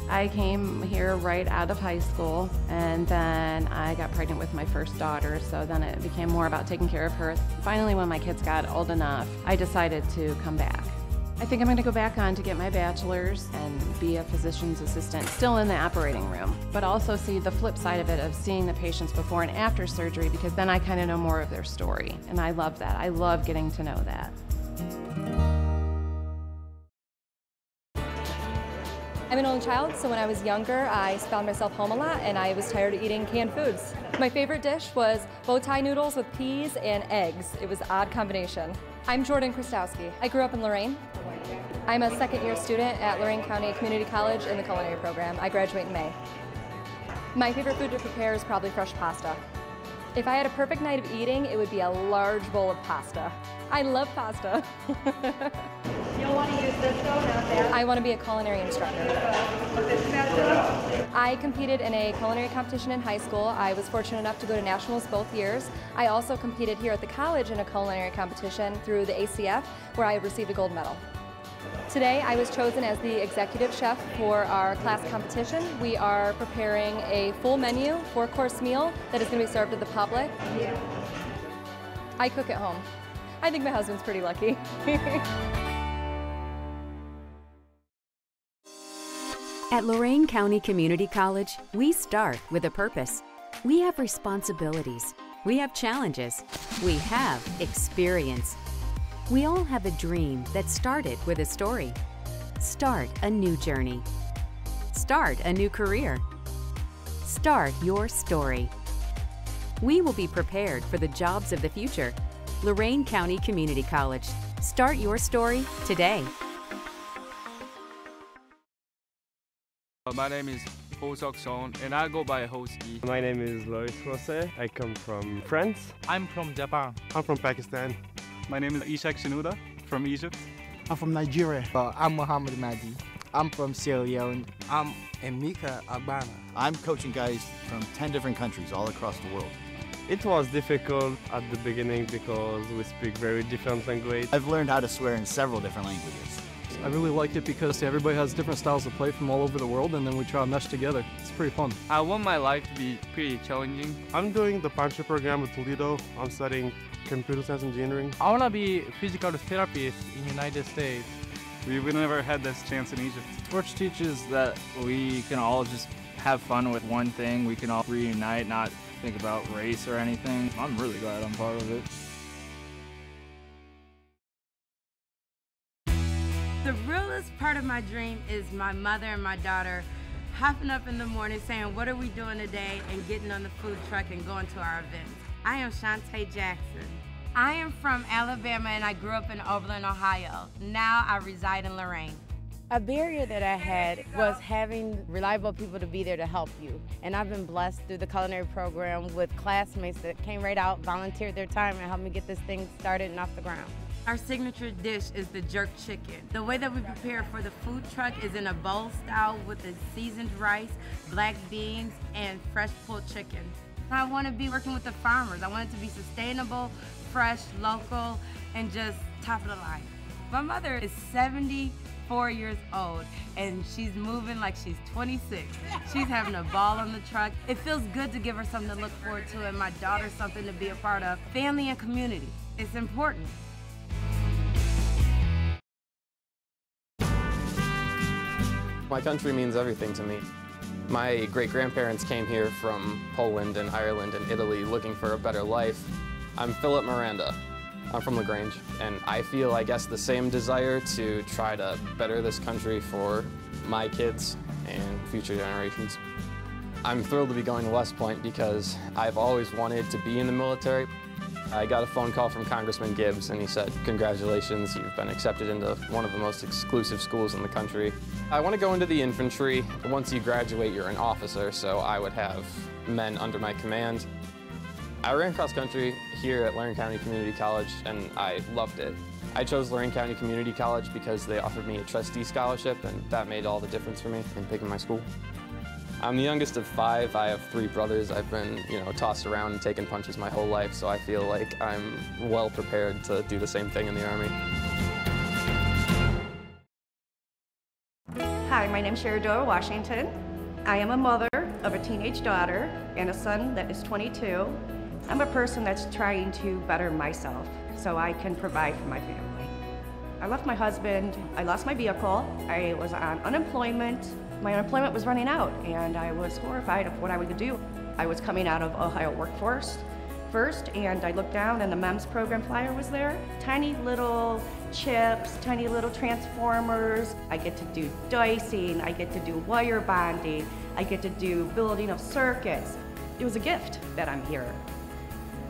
I came here right out of high school, and then I got pregnant with my first daughter, so then it became more about taking care of her. Finally, when my kids got old enough, I decided to come back. I think I'm going to go back on to get my bachelor's and be a physician's assistant, still in the operating room, but also see the flip side of it, of seeing the patients before and after surgery, because then I kind of know more of their story, and I love that. I love getting to know that. I'm an only child, so when I was younger, I found myself home a lot and I was tired of eating canned foods. My favorite dish was bow tie noodles with peas and eggs. It was an odd combination. I'm Jordan Kristowski. I grew up in Lorain. I'm a second-year student at Lorain County Community College in the culinary program. I graduate in May. My favorite food to prepare is probably fresh pasta. If I had a perfect night of eating, it would be a large bowl of pasta. I love pasta. You'll want to use this though, not that. I want to be a culinary instructor. I competed in a culinary competition in high school. I was fortunate enough to go to nationals both years. I also competed here at the college in a culinary competition through the ACF, where I received a gold medal. Today I was chosen as the executive chef for our class competition. We are preparing a full menu, 4-course meal that is going to be served to the public. I cook at home. I think my husband's pretty lucky. At Lorain County Community College, we start with a purpose. We have responsibilities. We have challenges. We have experience. We all have a dream that started with a story. Start a new journey. Start a new career. Start your story. We will be prepared for the jobs of the future. Lorain County Community College. Start your story today. My name is Ho-Sok Son, and I go by Hoski. My name is Lois Jose. I come from France. I'm from Japan. I'm from Pakistan. My name is Ishak Shinuda from Egypt. I'm from Nigeria. I'm Muhammad Mahdi. I'm from Sierra Leone. I'm Emeka Agbana. I'm coaching guys from 10 different countries all across the world. It was difficult at the beginning because we speak very different language. I've learned how to swear in several different languages. I really liked it because everybody has different styles of play from all over the world, and then we try to mesh together. It's pretty fun. I want my life to be pretty challenging. I'm doing the partnership program with Toledo. I'm studying computer science engineering. I want to be a physical therapist in the United States. We've never had this chance in Egypt. Sports teaches that we can all just have fun with one thing. We can all reunite, not think about race or anything. I'm really glad I'm part of it. The realest part of my dream is my mother and my daughter hopping up in the morning saying, what are we doing today, and getting on the food truck and going to our events. I am Shantae Jackson. I am from Alabama and I grew up in Oberlin, Ohio. Now I reside in Lorain. A barrier that I had was having reliable people to be there to help you. And I've been blessed through the culinary program with classmates that came right out, volunteered their time, and helped me get this thing started and off the ground. Our signature dish is the jerk chicken. The way that we prepare for the food truck is in a bowl style with the seasoned rice, black beans, and fresh pulled chicken. I want to be working with the farmers. I want it to be sustainable, fresh, local, and just top of the line. My mother is 74 years old, and she's moving like she's 26. She's having a ball on the truck. It feels good to give her something to look forward to, and my daughter something to be a part of. Family and community, it's important. My country means everything to me. My great-grandparents came here from Poland and Ireland and Italy looking for a better life. I'm Philip Miranda. I'm from LaGrange, and I feel, I guess, the same desire to try to better this country for my kids and future generations. I'm thrilled to be going to West Point because I've always wanted to be in the military. I got a phone call from Congressman Gibbs, and he said, congratulations, you've been accepted into one of the most exclusive schools in the country. I want to go into the infantry. Once you graduate, you're an officer, so I would have men under my command. I ran cross country here at Lorain County Community College, and I loved it. I chose Lorain County Community College because they offered me a trustee scholarship, and that made all the difference for me in picking my school. I'm the youngest of 5. I have 3 brothers. I've been, tossed around and taking punches my whole life, so I feel like I'm well prepared to do the same thing in the Army. Hi, my name is Sherry Doyle Washington. I am a mother of a teenage daughter and a son that is 22. I'm a person that's trying to better myself so I can provide for my family. I left my husband, I lost my vehicle, I was on unemployment. My unemployment was running out, and I was horrified of what I would do. I was coming out of Ohio Workforce first, and I looked down, and the MEMS program flyer was there. Tiny little chips, tiny little transformers. I get to do dicing, I get to do wire bonding, I get to do building of circuits. It was a gift that I'm here.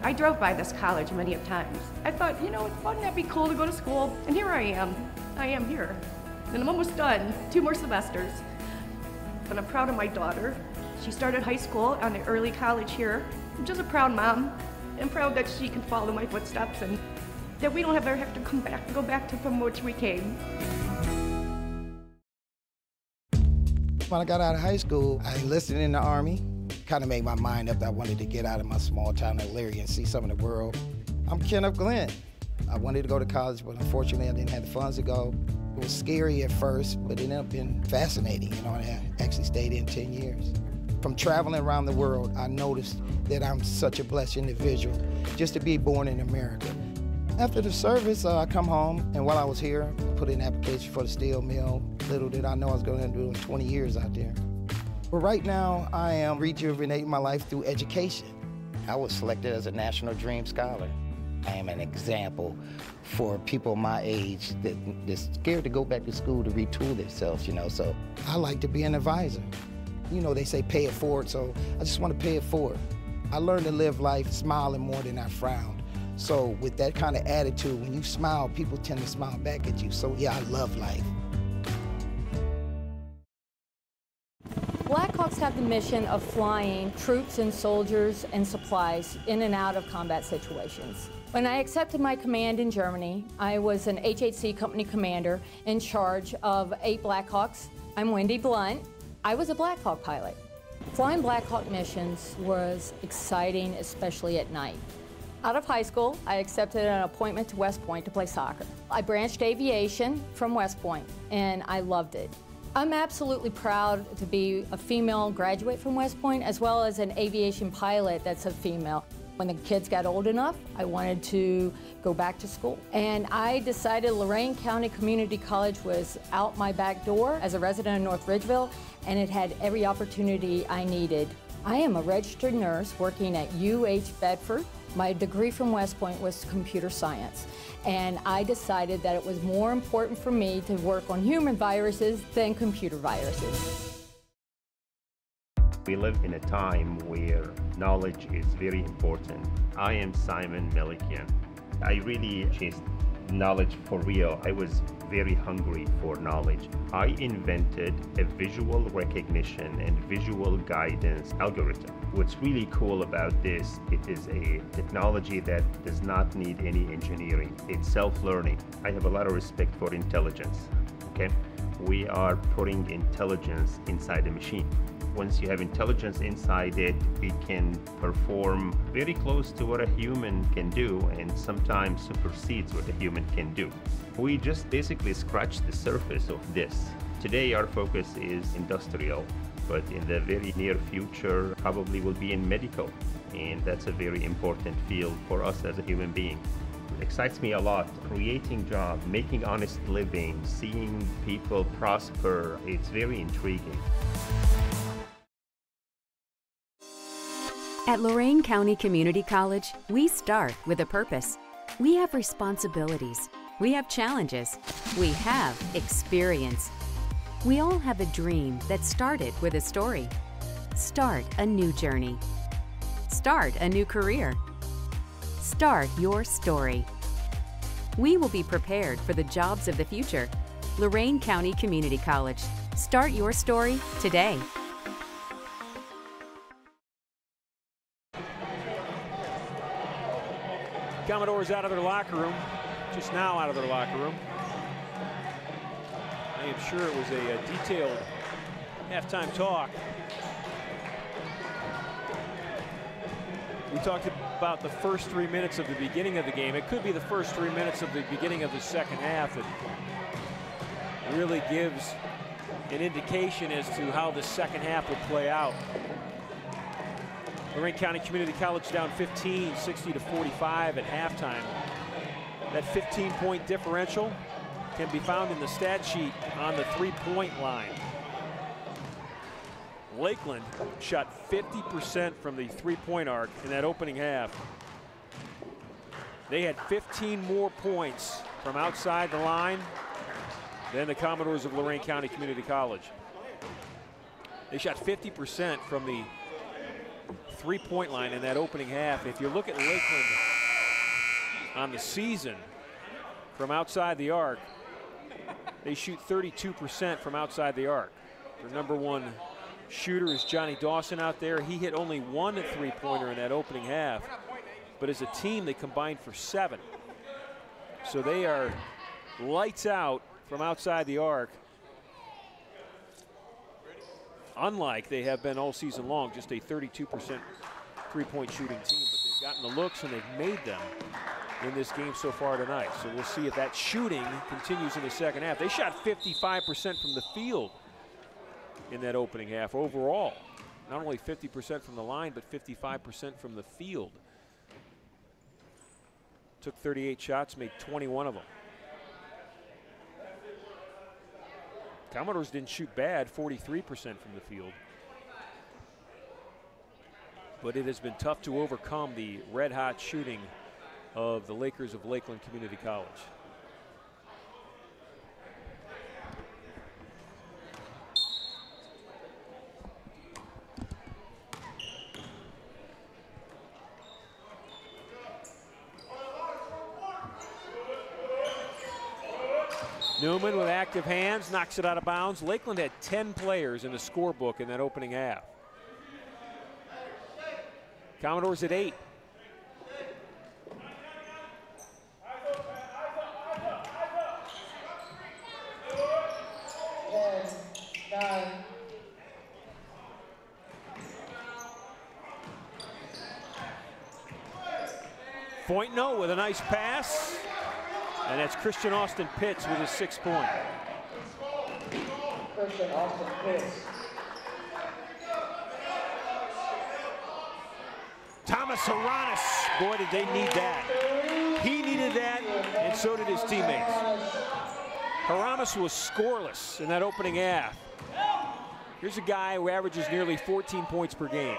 I drove by this college many of times. I thought, wouldn't that be cool to go to school? And here I am here. And I'm almost done, 2 more semesters. But I'm proud of my daughter. She started high school on the early college here. I'm just a proud mom. I'm proud that she can follow my footsteps and that we don't ever have to go back to from which we came. When I got out of high school, I enlisted in the Army. Kind of made my mind up that I wanted to get out of my small town in Elyria and see some of the world. I'm Kenneth Glenn. I wanted to go to college, but unfortunately I didn't have the funds to go. It was scary at first, but it ended up being fascinating, and I actually stayed in 10 years. From traveling around the world, I noticed that I'm such a blessed individual just to be born in America. After the service, I come home, and while I was here, I put in an application for the steel mill. Little did I know I was going to do 20 years out there. But right now, I am rejuvenating my life through education. I was selected as a National Dream Scholar. I am an example for people my age that's scared to go back to school to retool themselves, so I like to be an advisor. They say pay it forward, so I just want to pay it forward. I learned to live life smiling more than I frowned. So with that kind of attitude, when you smile, people tend to smile back at you. So yeah, I love life. Blackhawks have the mission of flying troops and soldiers and supplies in and out of combat situations. When I accepted my command in Germany, I was an HHC company commander in charge of 8 Blackhawks. I'm Wendy Blunt. I was a Blackhawk pilot. Flying Black Hawk missions was exciting, especially at night. Out of high school, I accepted an appointment to West Point to play soccer. I branched aviation from West Point, and I loved it. I'm absolutely proud to be a female graduate from West Point, as well as an aviation pilot that's a female. When the kids got old enough, I wanted to go back to school. And I decided Lorain County Community College was out my back door as a resident of North Ridgeville, and it had every opportunity I needed. I am a registered nurse working at UH Bedford. My degree from West Point was computer science, and I decided that it was more important for me to work on human viruses than computer viruses. We live in a time where knowledge is very important. I am Simon Melikian. I really chased knowledge for real. I was very hungry for knowledge. I invented a visual recognition and visual guidance algorithm. What's really cool about this, it is a technology that does not need any engineering. It's self-learning. I have a lot of respect for intelligence, okay? We are putting intelligence inside a machine. Once you have intelligence inside it, it can perform very close to what a human can do and sometimes supersedes what a human can do. We just basically scratched the surface of this. Today our focus is industrial, but in the very near future probably will be in medical, and that's a very important field for us as a human being. It excites me a lot. Creating jobs, making honest living, seeing people prosper, it's very intriguing. At Lorain County Community College, we start with a purpose. We have responsibilities. We have challenges. We have experience. We all have a dream that started with a story. Start a new journey. Start a new career. Start your story. We will be prepared for the jobs of the future. Lorain County Community College. Start your story today. Commodores out of their locker room, just now out of their locker room. I am sure it was a detailed halftime talk. We talked about the first 3 minutes of the beginning of the game. It could be the first 3 minutes of the beginning of the second half that really gives an indication as to how the second half would play out. Lorain County Community College down 15, 60-45 at halftime. That 15-point differential can be found in the stat sheet on the three-point line. Lakeland shot 50% from the three-point arc in that opening half. They had 15 more points from outside the line than the Commodores of Lorain County Community College. They shot 50% from the three-point line in that opening half. If you look at Lakeland on the season from outside the arc, they shoot 32% from outside the arc. Their number one shooter is Johnny Dawson out there. He hit only one three-pointer in that opening half, but as a team they combined for 7. So they are lights out from outside the arc, unlike they have been all season long, just a 32% three-point shooting team. But they've gotten the looks and they've made them in this game so far tonight. So we'll see if that shooting continues in the second half. They shot 55% from the field in that opening half overall. Not only 50% from the line, but 55% from the field. Took 38 shots, made 21 of them. Commodores didn't shoot bad, 43% from the field. But it has been tough to overcome the red-hot shooting of the Lakers of Lakeland Community College. Newman with active hands, knocks it out of bounds. Lakeland had 10 players in the scorebook in that opening half. Commodores at 8. Foytno with a nice pass. And that's Christian Austin Pitts with his 6th point. Christian Austin Pitts. Thomas Haranis, boy, did they need that. He needed that, and so did his teammates. Haranis was scoreless in that opening half. Here's a guy who averages nearly 14 points per game.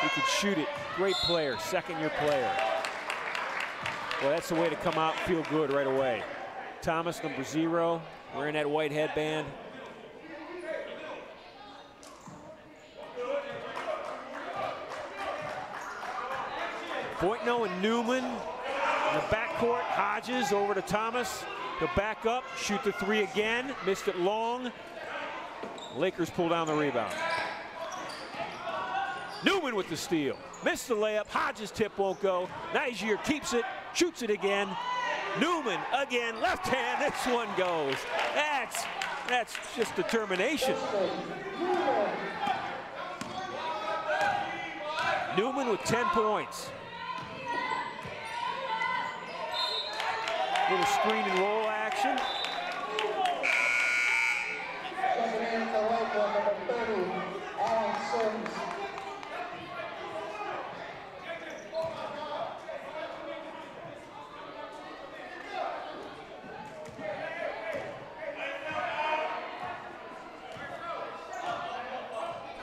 He could shoot it. Great player, second-year player. Well, that's the way to come out and feel good right away. Thomas, number 0, wearing that white headband. Foytno and Newman in the backcourt. Hodges over to Thomas. He'll back up, shoot the 3 again. Missed it long. Lakers pull down the rebound. Newman with the steal. Missed the layup. Hodges' tip won't go. Nizier keeps it, shoots it again. Newman again, left hand. This one goes. That's just determination. Newman with 10 points. Little screen and roll action.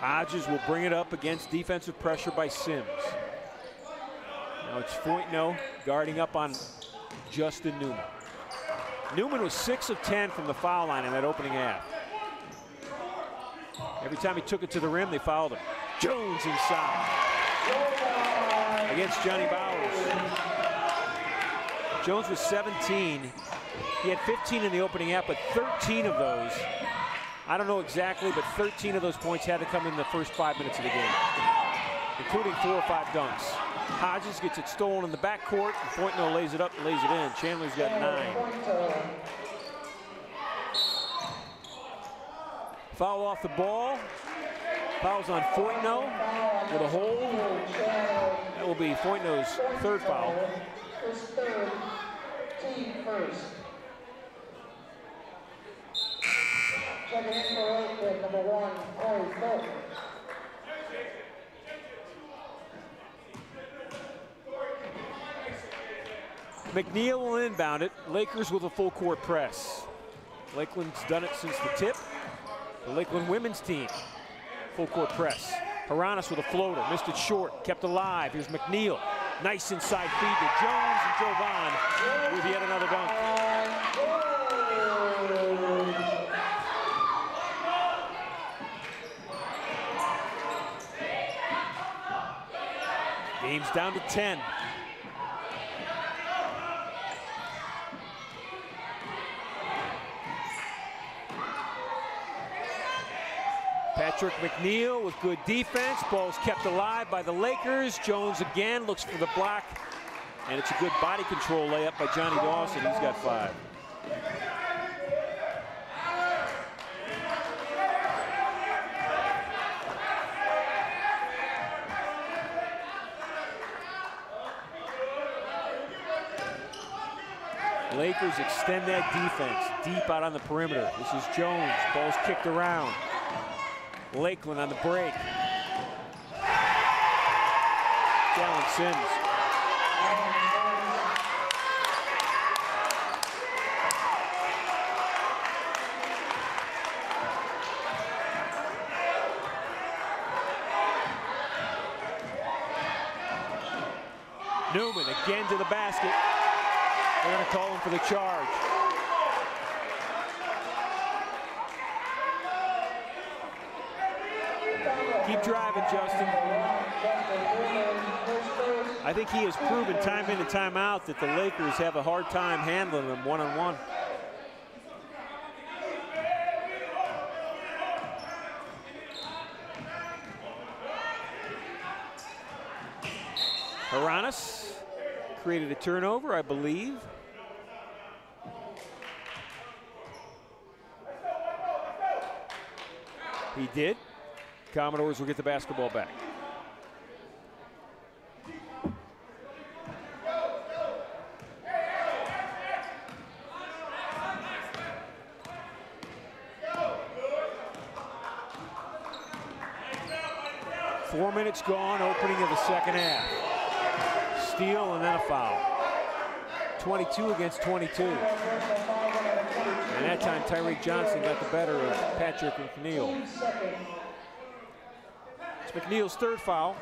Hodges will bring it up against defensive pressure by Sims. Now it's Foytno guarding up on Justin Newman. Newman was 6 of 10 from the foul line in that opening half. Every time he took it to the rim, they fouled him. Jones inside against Johnny Bowers. Jones was 17. He had 15 in the opening half, but 13 of those, I don't know exactly, but 13 of those points had to come in the first 5 minutes of the game, including 4 or 5 dunks. Hodges gets it stolen in the backcourt, and Foytno lays it up and lays it in. Chandler's got 9. Foul off the ball. Fouls on Foytno with a hold. That will be Foytno's 3rd foul. Team first. Checking in for Lakeland, number 1, Corey Fulton. McNeil will inbound it. Lakers with a full court press. Lakeland's done it since the tip. The Lakeland women's team, full court press. Haranis with a floater, missed it short, kept alive. Here's McNeil, nice inside feed to Jones, and Jovan with yet another dunk. Game's down to 10. Patrick McNeil with good defense. Ball's kept alive by the Lakers. Jones again looks for the block. And it's a good body control layup by Johnny Dawson. He's got 5. Lakers extend that defense deep out on the perimeter. This is Jones. Ball's kicked around. Lakeland on the break. Jalen Sims. Newman again to the basket. They're going to call him for the charge. Keep driving, Justin. I think he has proven time in and time out that the Lakers have a hard time handling him one-on-one. Haranis created a turnover, I believe. He did. Commodores will get the basketball back. 4 minutes gone, opening of the second half. Steal and then a foul. 22 against 22. And that time Tyreek Johnson got the better of Patrick McNeil. It's McNeil's third foul.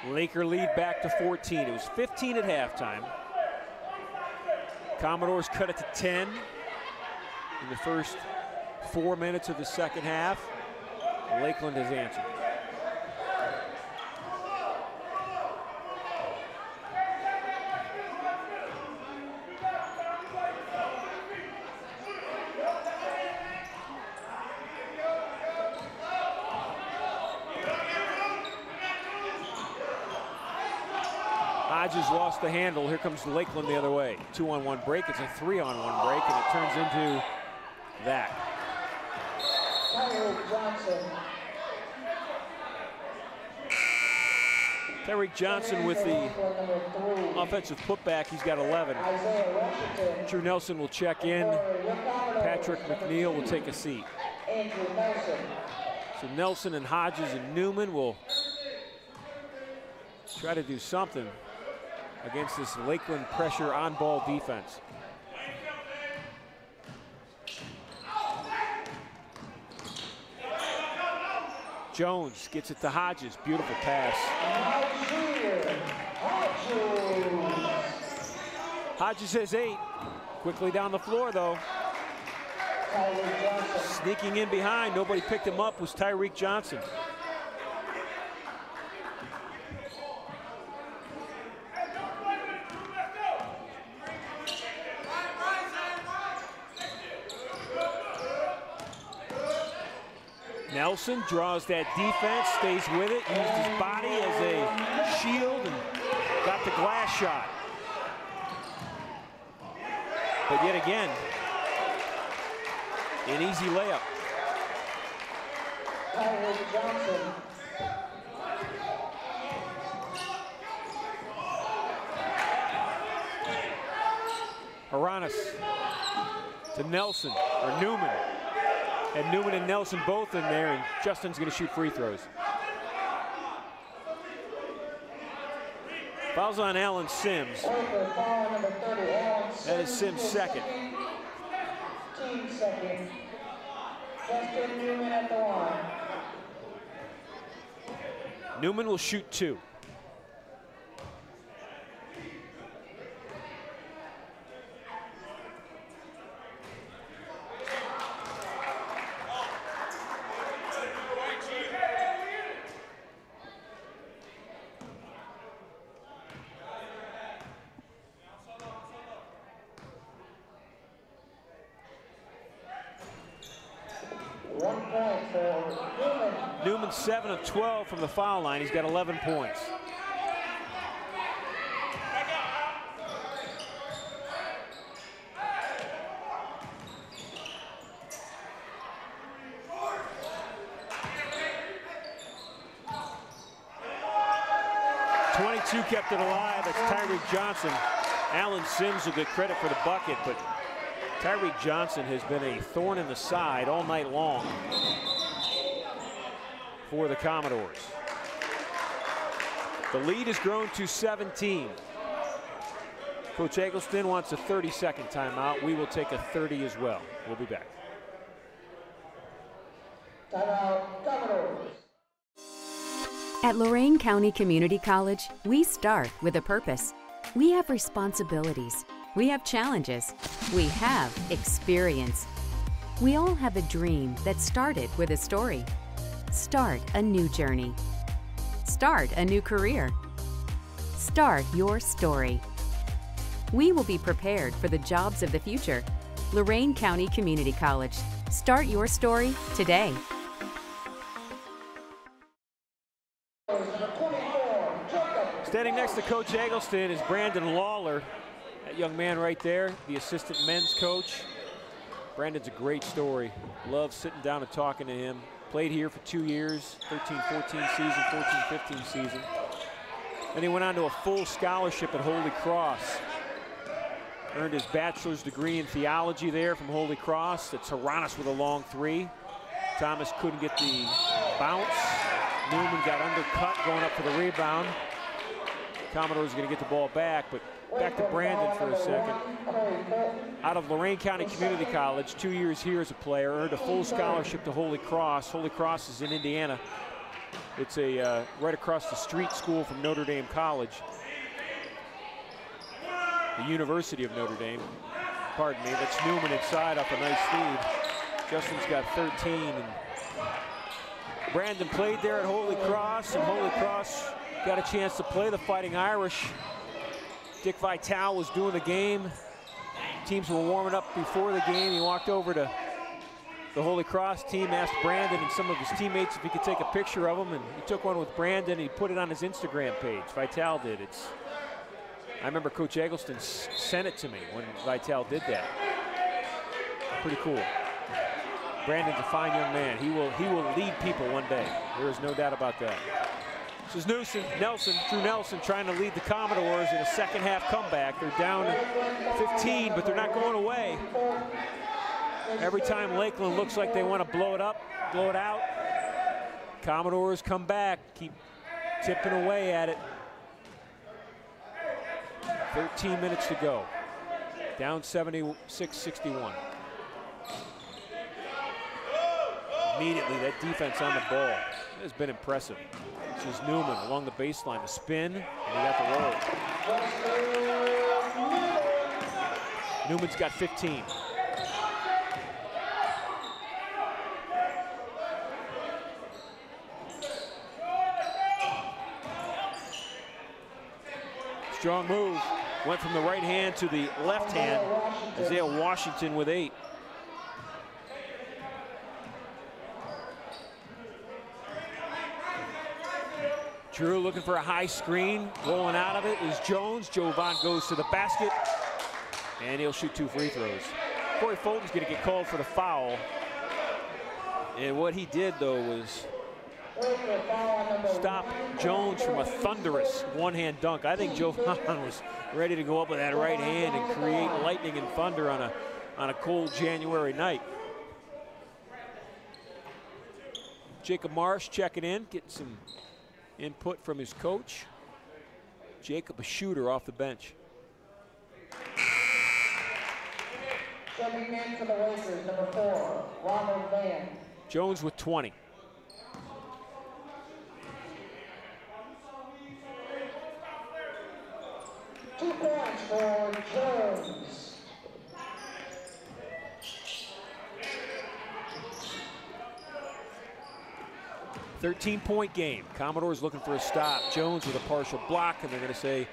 Laker lead back to 14. It was 15 at halftime. Commodores cut it to 10 in the first 4 minutes of the second half. Lakeland has answered. Hodges lost the handle. Here comes Lakeland the other way. 2-on-1 break. It's a 3-on-1 break, and it turns into that. Tyreek Johnson with the offensive putback. He's got 11. Drew Nelson will check in. Patrick McNeil will take a seat. So Nelson and Hodges and Newman will try to do something against this Lakeland pressure on-ball defense. Jones gets it to Hodges. Beautiful pass. Hodges has 8. Quickly down the floor, though. Sneaking in behind. Nobody picked him up was Tyreek Johnson. Nelson draws that defense, stays with it, used his body as a shield and got the glass shot. But yet again, an easy layup. Haranis to Nelson, or Newman. And Newman and Nelson both in there, and Justin's going to shoot free throws. Fouls on Alan Sims. That is Sims' second. Team second. Justin Newman at the line. Newman will shoot 2. Newman 7 of 12 from the foul line. He's got 11 points. Kept it alive. That's Tyreek Johnson. Alan Sims will get credit for the bucket, but Tyreek Johnson has been a thorn in the side all night long for the Commodores. The lead has grown to 17. Coach Eggleston wants a 30-second timeout. We will take a 30 as well. We'll be back. Timeout, Commodores. At Lorain County Community College, we start with a purpose. We have responsibilities. We have challenges. We have experience. We all have a dream that started with a story. Start a new journey. Start a new career. Start your story. We will be prepared for the jobs of the future. Lorain County Community College. Start your story today. Standing next to Coach Eggleston is Brandon Lawler. That young man right there, the assistant men's coach. Brandon's a great story. Love sitting down and talking to him. Played here for 2 years, 13-14 season, 14-15 season. Then he went on to a full scholarship at Holy Cross. Earned his bachelor's degree in theology there from Holy Cross. It's Haranis with a long 3. Thomas couldn't get the bounce. Newman got undercut going up for the rebound. Commodores going to get the ball back, but back to Brandon for a second. Out of Lorain County Community College, 2 years here as a player, earned a full scholarship to Holy Cross. Holy Cross is in Indiana. It's a right across the street school from Notre Dame College. The University of Notre Dame. Pardon me, that's Newman inside off a nice feed. Justin's got 13. And Brandon played there at Holy Cross, and Holy Cross got a chance to play the Fighting Irish. Dick Vitale was doing the game. Teams were warming up before the game. He walked over to the Holy Cross team, asked Brandon and some of his teammates if he could take a picture of him, and he took one with Brandon, and he put it on his Instagram page. Vitale did. I remember Coach Eggleston sent it to me when Vitale did that. Pretty cool. Brandon's a fine young man. He will lead people one day. There is no doubt about that. This is Drew Nelson trying to lead the Commodores in a second half comeback. They're down 15, but they're not going away. Every time Lakeland looks like they want to blow it up, blow it out, Commodores come back, keep tipping away at it. 13 minutes to go. Down 76-61. Immediately, that defense on the ball has been impressive. This is Newman along the baseline, the spin, and he got the roll. Newman's got 15. Strong move. Went from the right hand to the left hand. Isaiah Washington with 8. Drew looking for a high screen. Rolling out of it is Jones. Jovan goes to the basket, and he'll shoot 2 free throws. Corey Fulton's going to get called for the foul. And what he did, though, was stop Jones from a thunderous one-hand dunk. I think Jovan was ready to go up with that right hand and create lightning and thunder on a cold January night. Jacob Marsh checking in, getting some input from his coach. Jacob, a shooter off the bench. Checking in for the Lakers, number 4, Ronald Van. Jones with 20. Two points for Jones. 13-point game. Commodores looking for a stop. Jones with a partial block, and they're going to say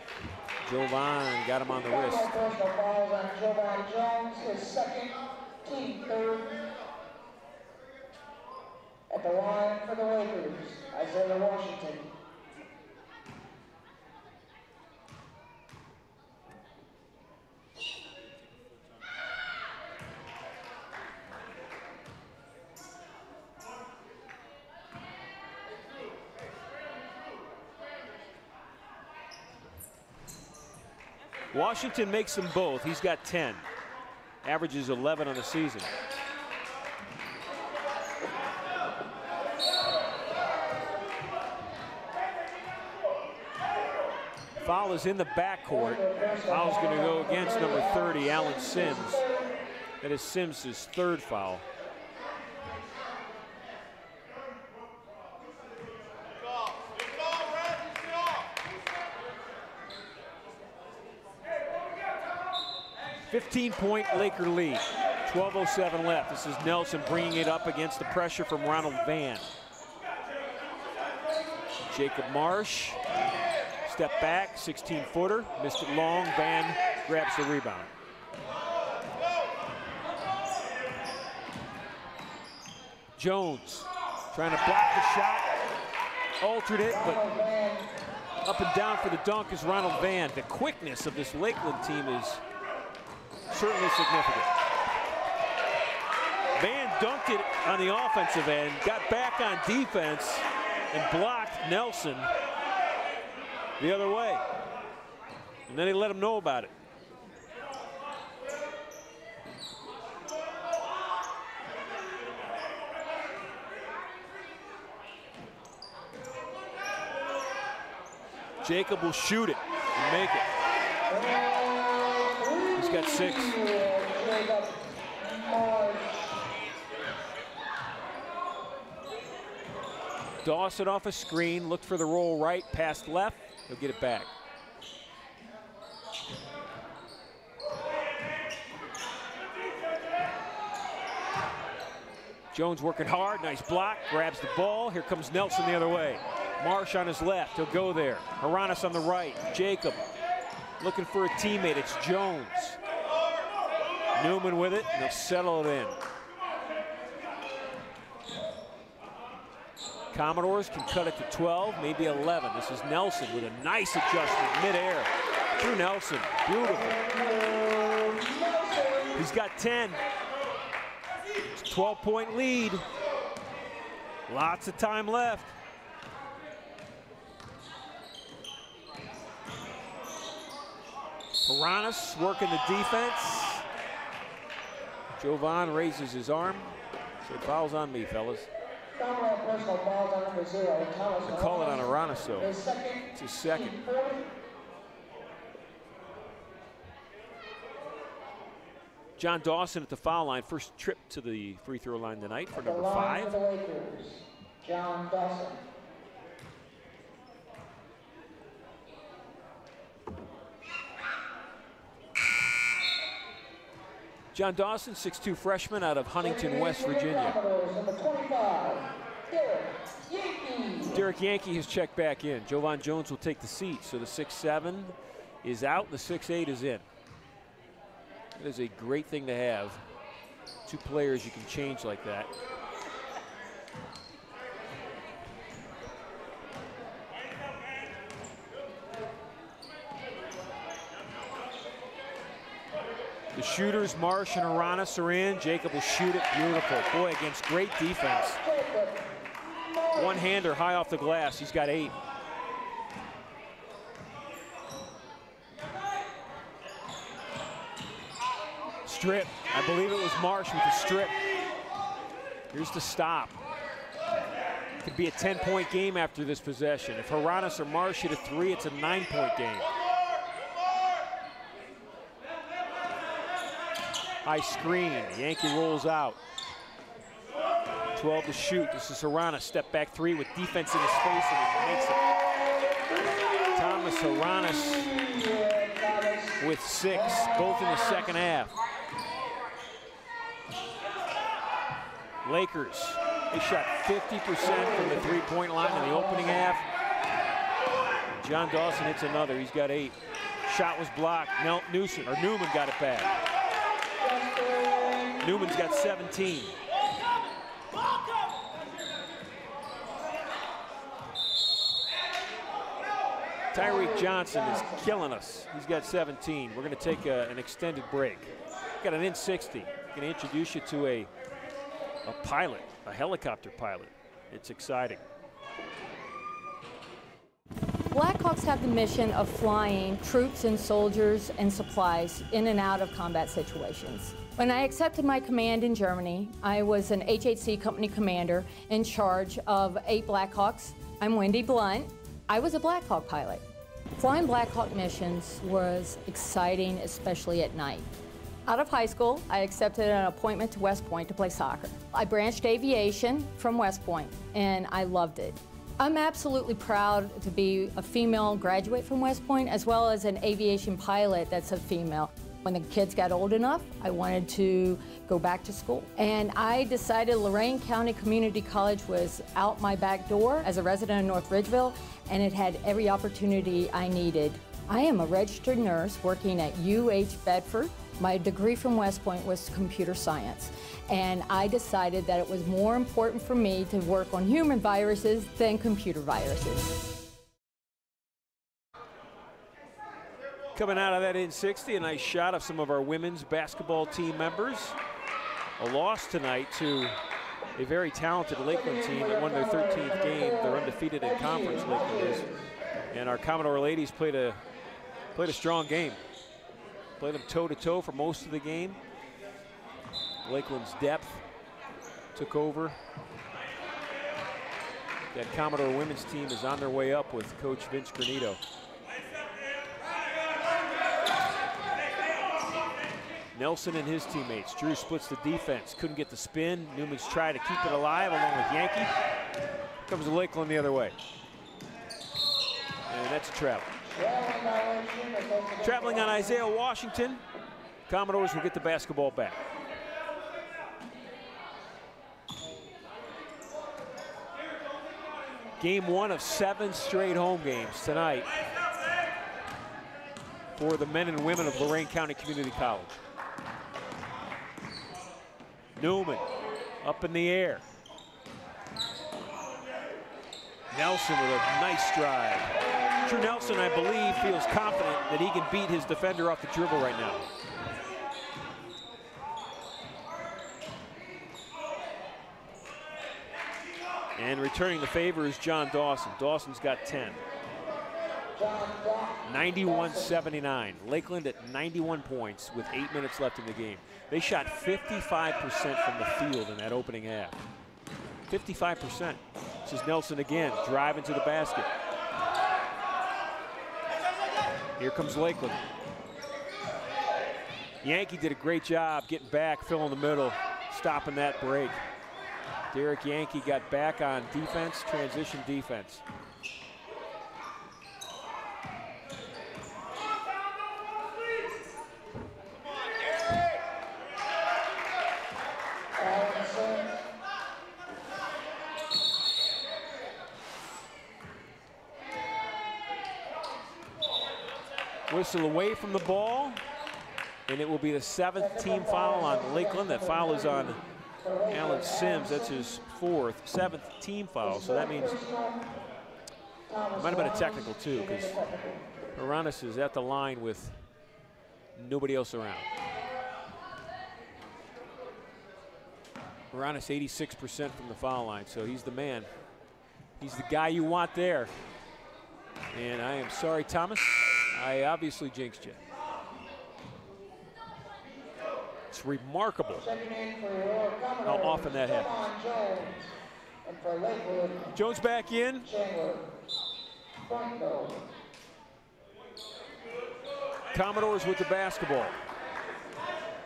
Jovan got him on the wrist. Personal fouls on Jovan Jones, his second, team third. At the line for the Lakers, Isaiah Washington. Washington makes them both. He's got 10. Averages 11 on the season. Foul is in the backcourt. Foul's going to go against number 30, Alan Sims. That is Sims' third foul. .15 Laker lead. 12:07 left. This is Nelson bringing it up against the pressure from Ronald Van. Jacob Marsh. Step back, 16-footer. Missed it long. Van grabs the rebound. Jones trying to block the shot. Altered it, but up and down for the dunk is Ronald Van. The quickness of this Lakeland team is certainly significant. Van dunked it on the offensive end, got back on defense, and blocked Nelson the other way. And then he let him know about it. Jacob will shoot it and make it. He's got 6. Dawson off a screen, looked for the roll right, passed left. He'll get it back. Jones working hard, nice block, grabs the ball. Here comes Nelson the other way. Marsh on his left, he'll go there. Haranis on the right, Jacob looking for a teammate, it's Jones. Newman with it, and they'll settle it in. Commodores can cut it to 12, maybe 11. This is Nelson with a nice adjustment midair. Through Nelson, beautiful. He's got 10. It's a 12-point lead. Lots of time left. Haranis working the defense. Jovan raises his arm. Said, foul's on me, fellas. They call it on Haranis, though. It's his second. John Dawson at the foul line. First trip to the free throw line tonight for number 5. John Dawson. John Dawson, 6'2" freshman out of Huntington, West Virginia. Derek Yankee has checked back in. Jovan Jones will take the seat, so the 6'7" is out, the 6'8" is in. It is a great thing to have. 2 players you can change like that. The shooters, Marsh and Haranis, are in. Jacob will shoot it, beautiful. Boy, against great defense. One-hander high off the glass, he's got 8. Strip, I believe it was Marsh with the strip. Here's the stop. Could be a 10-point game after this possession. If Haranis or Marsh hit a 3, it's a 9-point game. High screen, Yankee rolls out. 12 to shoot, this is Haranis, step back 3 with defense in his face, and he makes it. Thomas Haranis with 6, both in the second half. Lakers, they shot 50% from the 3-point line in the opening half. John Dawson hits another, he's got 8. Shot was blocked, Newman got it back. Newman's got 17. Tyreek Johnson is killing us. He's got 17. We're going to take an extended break. Got an N60. Going to introduce you to a pilot, a helicopter pilot. It's exciting. Blackhawks have the mission of flying troops and soldiers and supplies in and out of combat situations. When I accepted my command in Germany, I was an HHC company commander in charge of 8 Blackhawks. I'm Wendy Blunt. I was a Blackhawk pilot. Flying Blackhawk missions was exciting, especially at night. Out of high school, I accepted an appointment to West Point to play soccer. I branched aviation from West Point, and I loved it. I'm absolutely proud to be a female graduate from West Point, as well as an aviation pilot that's a female. When the kids got old enough, I wanted to go back to school. And I decided Lorain County Community College was out my back door as a resident of North Ridgeville, and it had every opportunity I needed. I am a registered nurse working at UH Bedford. My degree from West Point was computer science, and I decided that it was more important for me to work on human viruses than computer viruses. Coming out of that N60, a nice shot of some of our women's basketball team members. A loss tonight to a very talented Lakeland team that won their 13th game. They're undefeated in conference, Lakeland is. And our Commodore ladies played a strong game. Played them toe-to-toe for most of the game. Lakeland's depth took over. That Commodore women's team is on their way up with Coach Vince Granito. Nelson and his teammates. Drew splits the defense. Couldn't get the spin. Newman's trying to keep it alive along with Yankee. Comes Lakeland the other way. And that's a travel. Traveling on Isaiah Washington. Commodores will get the basketball back. Game 1 of 7 straight home games tonight for the men and women of Lorain County Community College. Newman up in the air. Nelson with a nice drive. Drew Nelson, I believe, feels confident that he can beat his defender off the dribble right now. And returning the favor is John Dawson. Dawson's got 10. 91-79. Lakeland at 91 points with 8 minutes left in the game. They shot 55% from the field in that opening half. 55%. This is Nelson again, driving to the basket. Here comes Lakeland. Yankee did a great job getting back, filling the middle, stopping that break. Derek Yankee got back on defense, transition defense. Whistle away from the ball, and it will be the 7th team foul on Lakeland. That foul is on Alan Sims. That's his 4th, 7th team foul. So that means it might have been a technical too, because Aranis is at the line with nobody else around. Aranis 86% from the foul line, so he's the man. He's the guy you want there. And I am sorry, Thomas. I obviously jinxed you. It's remarkable how often that happens. Jones back in. Commodores with the basketball.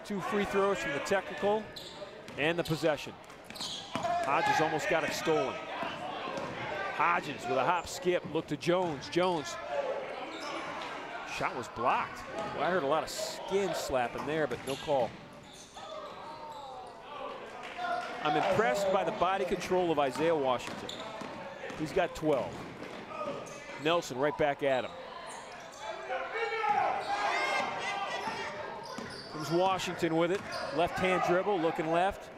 2 free throws from the technical and the possession. Hodges almost got it stolen. Hodges with a hop skip, look to Jones. Jones. Shot was blocked. Well, I heard a lot of skin slapping there, but no call. I'm impressed by the body control of Isaiah Washington. He's got 12. Nelson right back at him. Comes Washington with it. Left-hand dribble, looking left.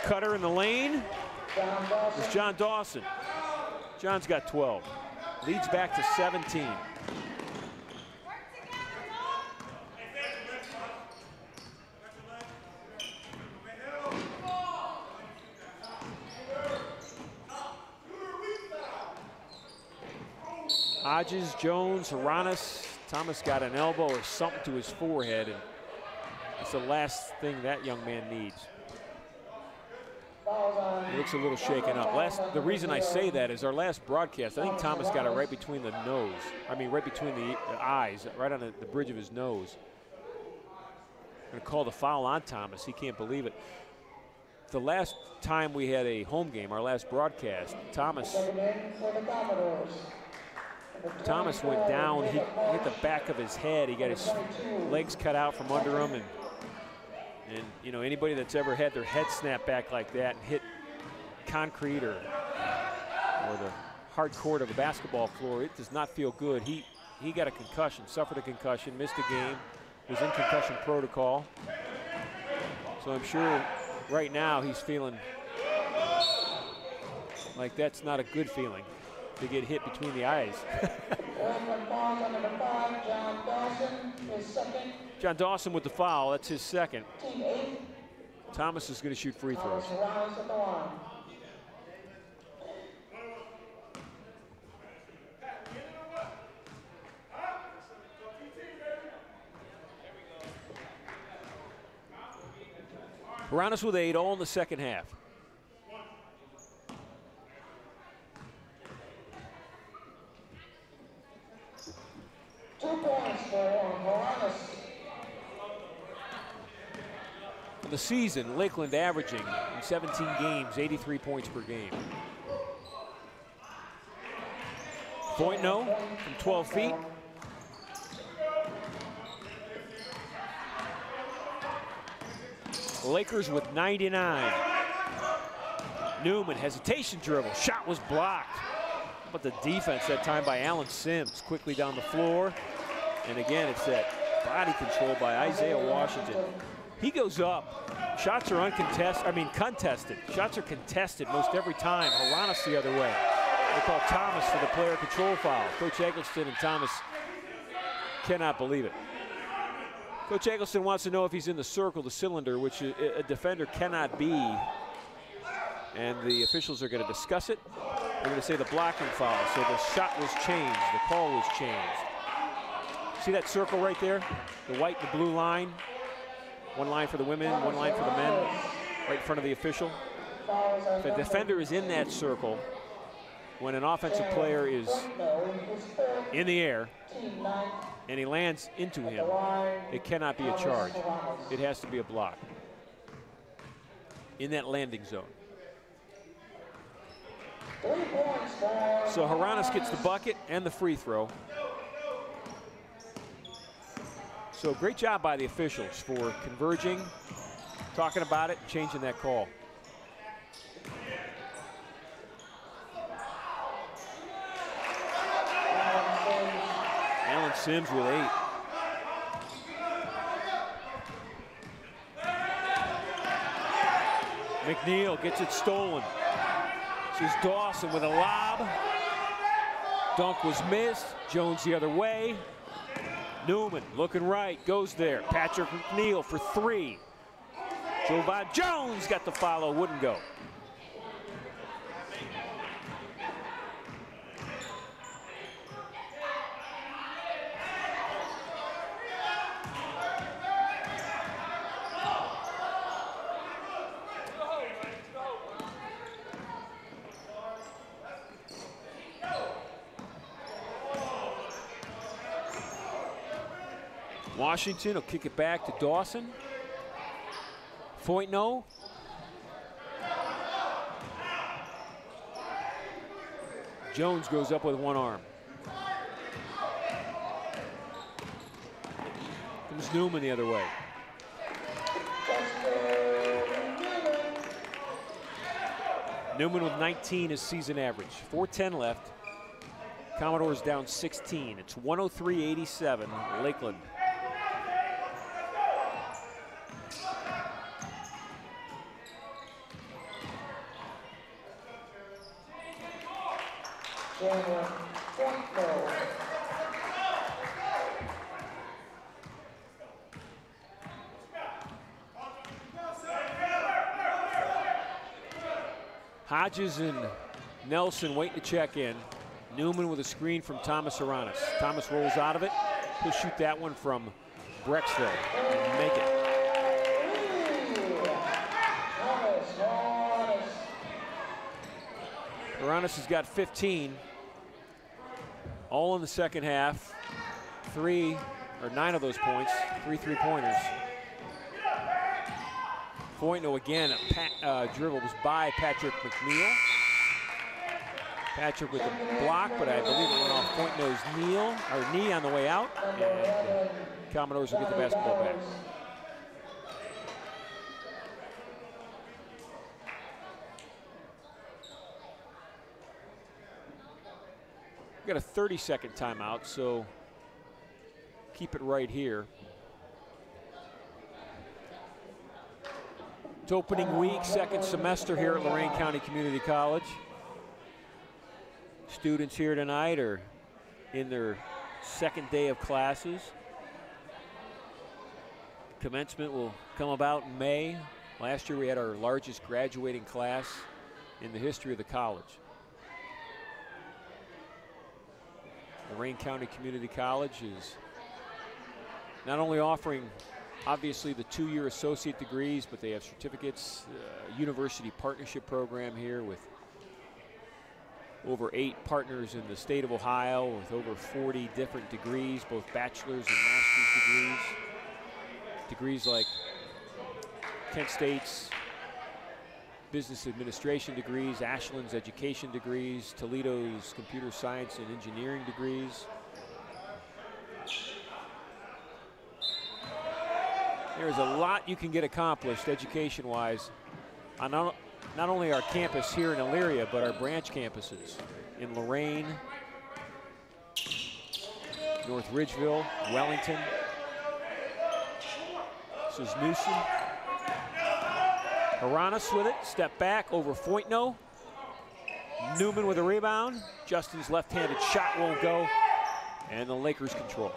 Cutter in the lane. It's John Dawson. John's got 12. Leads back to 17. Hodges, Jones, Aranis. Thomas got an elbow or something to his forehead, and it's the last thing that young man needs. He looks a little shaken up. The reason I say that is our last broadcast, I think Thomas got it right between the nose. I mean, right between the eyes, right on the bridge of his nose. Going to call the foul on Thomas. He can't believe it. The last time we had a home game, our last broadcast, Thomas went down. He hit the back of his head. He got his legs cut out from under him, and you know, anybody that's ever had their head snap back like that and hit concrete or the hard court of a basketball floor, it does not feel good. He got a concussion, suffered a concussion, missed a game, was in concussion protocol. So I'm sure right now he's feeling like that's not a good feeling to get hit between the eyes. John Dawson with the foul, that's his 2nd. Thomas is going to shoot free throws. Aranis with 8 all in the second half. For the season, Lakeland averaging in 17 games, 83 points per game. Point no from 12 feet. Lakers with 99. Newman, hesitation dribble, shot was blocked. But the defense that time by Alan Sims, quickly down the floor. And again, it's that body control by Isaiah Washington. He goes up, shots are contested. Shots are contested most every time. Haranis the other way. They call Thomas for the player control foul. Coach Eggleston and Thomas cannot believe it. Coach Eggleston wants to know if he's in the circle, the cylinder, which a defender cannot be. And the officials are going to discuss it. They're going to say the blocking foul. So the shot was changed, the call was changed. See that circle right there? The white and the blue line. One line for the women, one line for the men, right in front of the official. If a defender is in that circle, when an offensive player is in the air and he lands into him, it cannot be a charge. It has to be a block in that landing zone. So Haranis gets the bucket and the free throw. So great job by the officials for converging, talking about it, changing that call. Alan Sims with 8. McNeil gets it stolen. This is Dawson with a lob. Dunk was missed. Jones the other way. Newman looking right, goes there. Patrick McNeil for 3. Jovan Jones got the follow, wouldn't go. Washington will kick it back to Dawson. Point no. Jones goes up with one arm. Comes Newman the other way. Newman with 19 is season average. 4:10 left. Commodores down 16. It's 103-87, Lakeland. Hodges and Nelson waiting to check in. Newman with a screen from Thomas Haranis. Thomas rolls out of it. He'll shoot that one from Brecksville and make it. Haranis has got 15. All in the second half. 9 of those points, 3 3-pointers. Foytno again, dribble was by Patrick McNeil. Patrick with the block, but I believe it went off Foytno's knee on the way out, and Commodores will get the basketball back. We've got a 30-second timeout, so keep it right here. It's opening week, second semester here at Lorain County Community College. Students here tonight are in their second day of classes. Commencement will come about in May. Last year we had our largest graduating class in the history of the college. Lorain County Community College is not only offering obviously the 2-year associate degrees, but they have certificates, university partnership program here with over 8 partners in the state of Ohio with over 40 different degrees, both bachelor's and master's degrees. Degrees like Kent State's business administration degrees, Ashland's education degrees, Toledo's computer science and engineering degrees. There's a lot you can get accomplished education-wise on not only our campus here in Elyria, but our branch campuses in Lorain, North Ridgeville, Wellington. This is Newsom. Haranis with it, step back over Foytno. Newman with a rebound. Justin's left-handed shot won't go, and the Lakers control.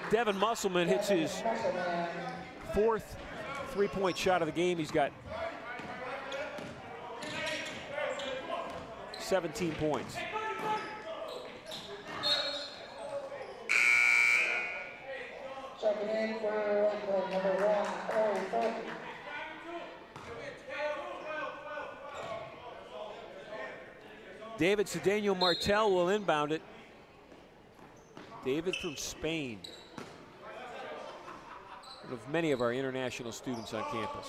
Devin Musselman hits his fourth three-point shot of the game. He's got 17 points. Checking in for Lakeland, number 1, Corey Fulton. David Cedeno Martel will inbound it. David from Spain. One of many of our international students on campus.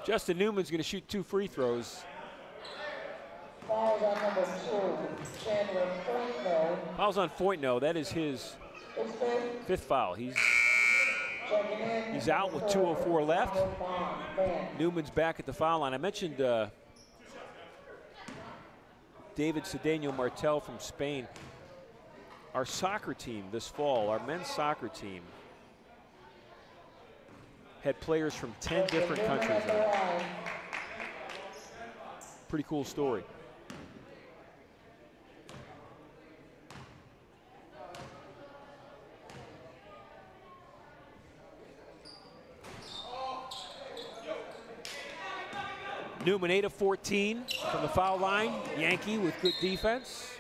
Justin Newman's going to shoot 2 free throws. Fouls on number 2, Chandler Foytno. Fouls on Foytno. That is his 5th foul. He's out with 2:04 left. Newman's back at the foul line. I mentioned David Cedeno Martel from Spain. Our soccer team this fall, our men's soccer team, had players from 10 different countries on it. Pretty cool story. Newman 8 of 14 from the foul line. Yankee with good defense.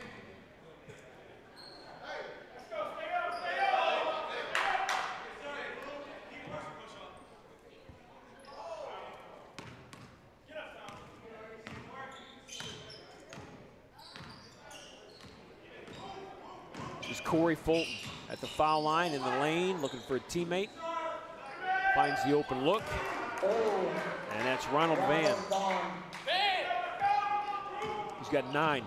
This is Corey Fulton at the foul line in the lane, looking for a teammate. Finds the open look. And that's Ronald Van. He's got 9.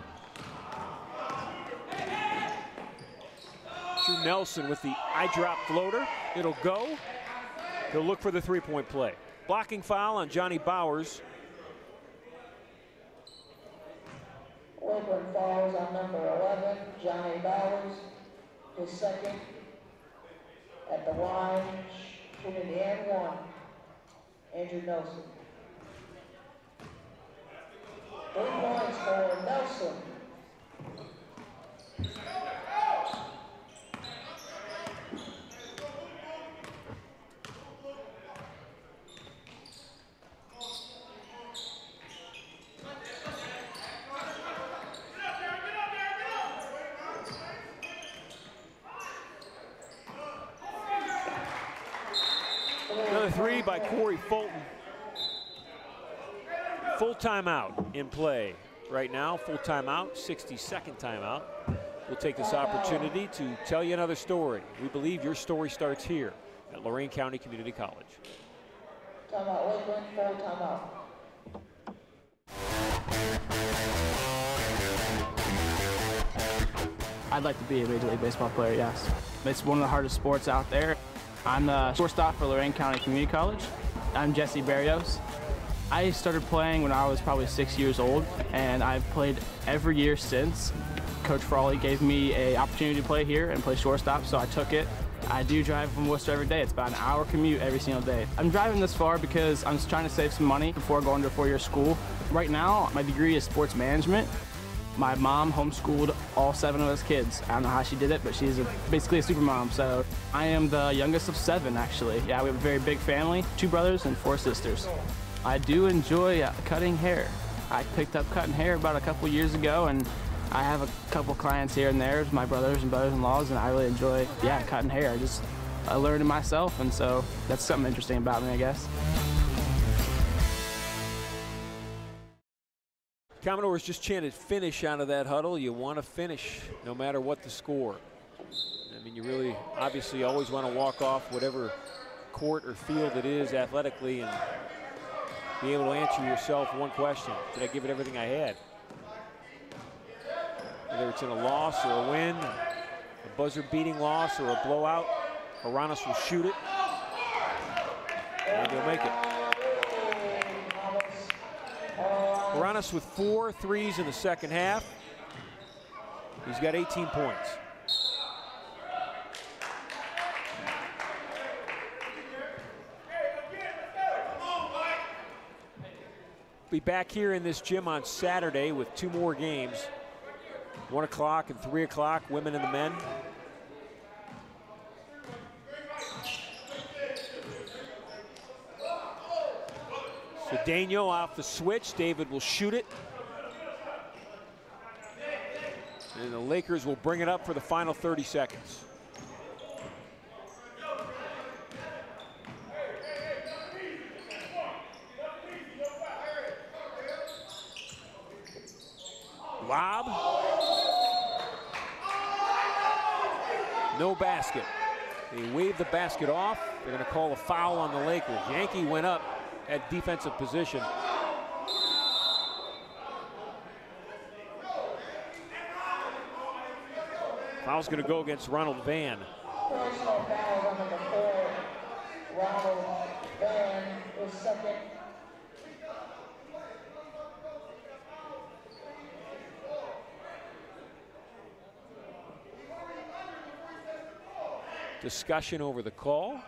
Drew Nelson with the eye drop floater. It'll go. He'll look for the 3-point play. Blocking foul on Johnny Bowers. Lakeland fouls on number 11, Johnny Bowers, his 2nd. At the line, shooting the and 1. Andrew Nelson. 3 points for Nelson. Another 3 by Corey Fulton. Full timeout in play right now. Full timeout, 60-second timeout. We'll take this opportunity to tell you another story. We believe your story starts here at Lorain County Community College. Timeout, Lakeland, full timeout. I'd like to be a Major League Baseball player, yes. It's one of the hardest sports out there. I'm the shortstop for Lorain County Community College. I'm Jesse Barrios. I started playing when I was probably 6 years old, and I've played every year since. Coach Frawley gave me an opportunity to play here and play shortstop, so I took it. I do drive from Worcester every day. It's about an hour commute every single day. I'm driving this far because I'm just trying to save some money before going to a 4-year school. Right now, my degree is sports management. My mom homeschooled all 7 of us kids. I don't know how she did it, but she's basically a super mom. So I am the youngest of 7, actually. Yeah, we have a very big family, 2 brothers and 4 sisters. I do enjoy cutting hair. I picked up cutting hair about a couple years ago, and I have a couple clients here and there, my brothers and brothers-in-laws, and I really enjoy, cutting hair. I learned it myself, and so that's something interesting about me, I guess. Commodores just chanted finish out of that huddle. You want to finish no matter what the score. I mean, you really obviously always want to walk off whatever court or field it is athletically and be able to answer yourself one question. Did I give it everything I had? Whether it's in a loss or a win, a buzzer-beating loss or a blowout, Haranas will shoot it, and he'll make it. Haranas with 4 threes in the second half. He's got 18 points. Be back here in this gym on Saturday with 2 more games. 1 o'clock and 3 o'clock, women and the men. Cedeno off the switch. David will shoot it. And the Lakers will bring it up for the final 30 seconds. Lob. No basket. They wave the basket off. They're going to call a foul on the Lakers. Yankee went up at defensive position. Foul's going to go against Ronald Van. Personal foul on number 4. Ronald Van is second. Discussion over the call.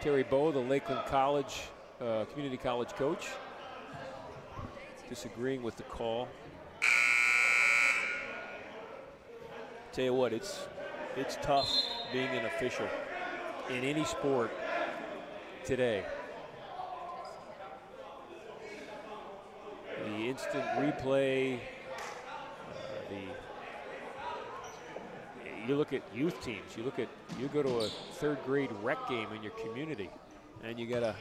Terry Bowe, the Lakeland College, community college coach, disagreeing with the call. Tell you what, it's tough being an official in any sport today. The instant replay, you look at youth teams, you go to a 3rd grade rec game in your community and you got a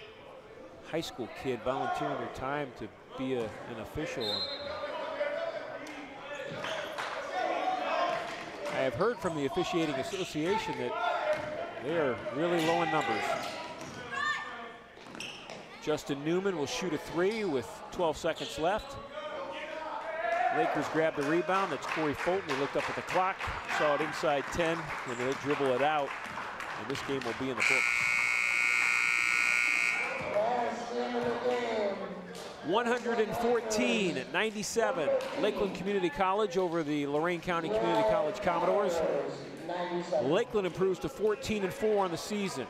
high school kid volunteering their time to be an official. I have heard from the officiating association that they are really low in numbers. Justin Newman will shoot a 3 with 12 seconds left. Lakers grab the rebound. That's Corey Fulton. He looked up at the clock, saw it inside 10, and they'll dribble it out. And this game will be in the books. 114-97, Lakeland Community College over the Lorain County Community College Commodores. Lakeland improves to 14-4 on the season.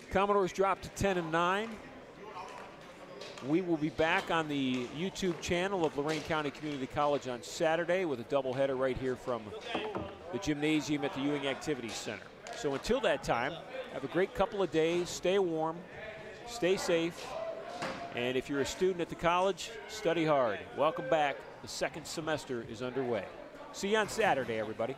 Commodores drop to 10-9. We will be back on the YouTube channel of Lorain County Community College on Saturday with a doubleheader right here from the gymnasium at the Ewing Activities Center. So until that time, have a great couple of days. Stay warm, stay safe, and if you're a student at the college, study hard. Welcome back. The 2nd semester is underway. See you on Saturday, everybody.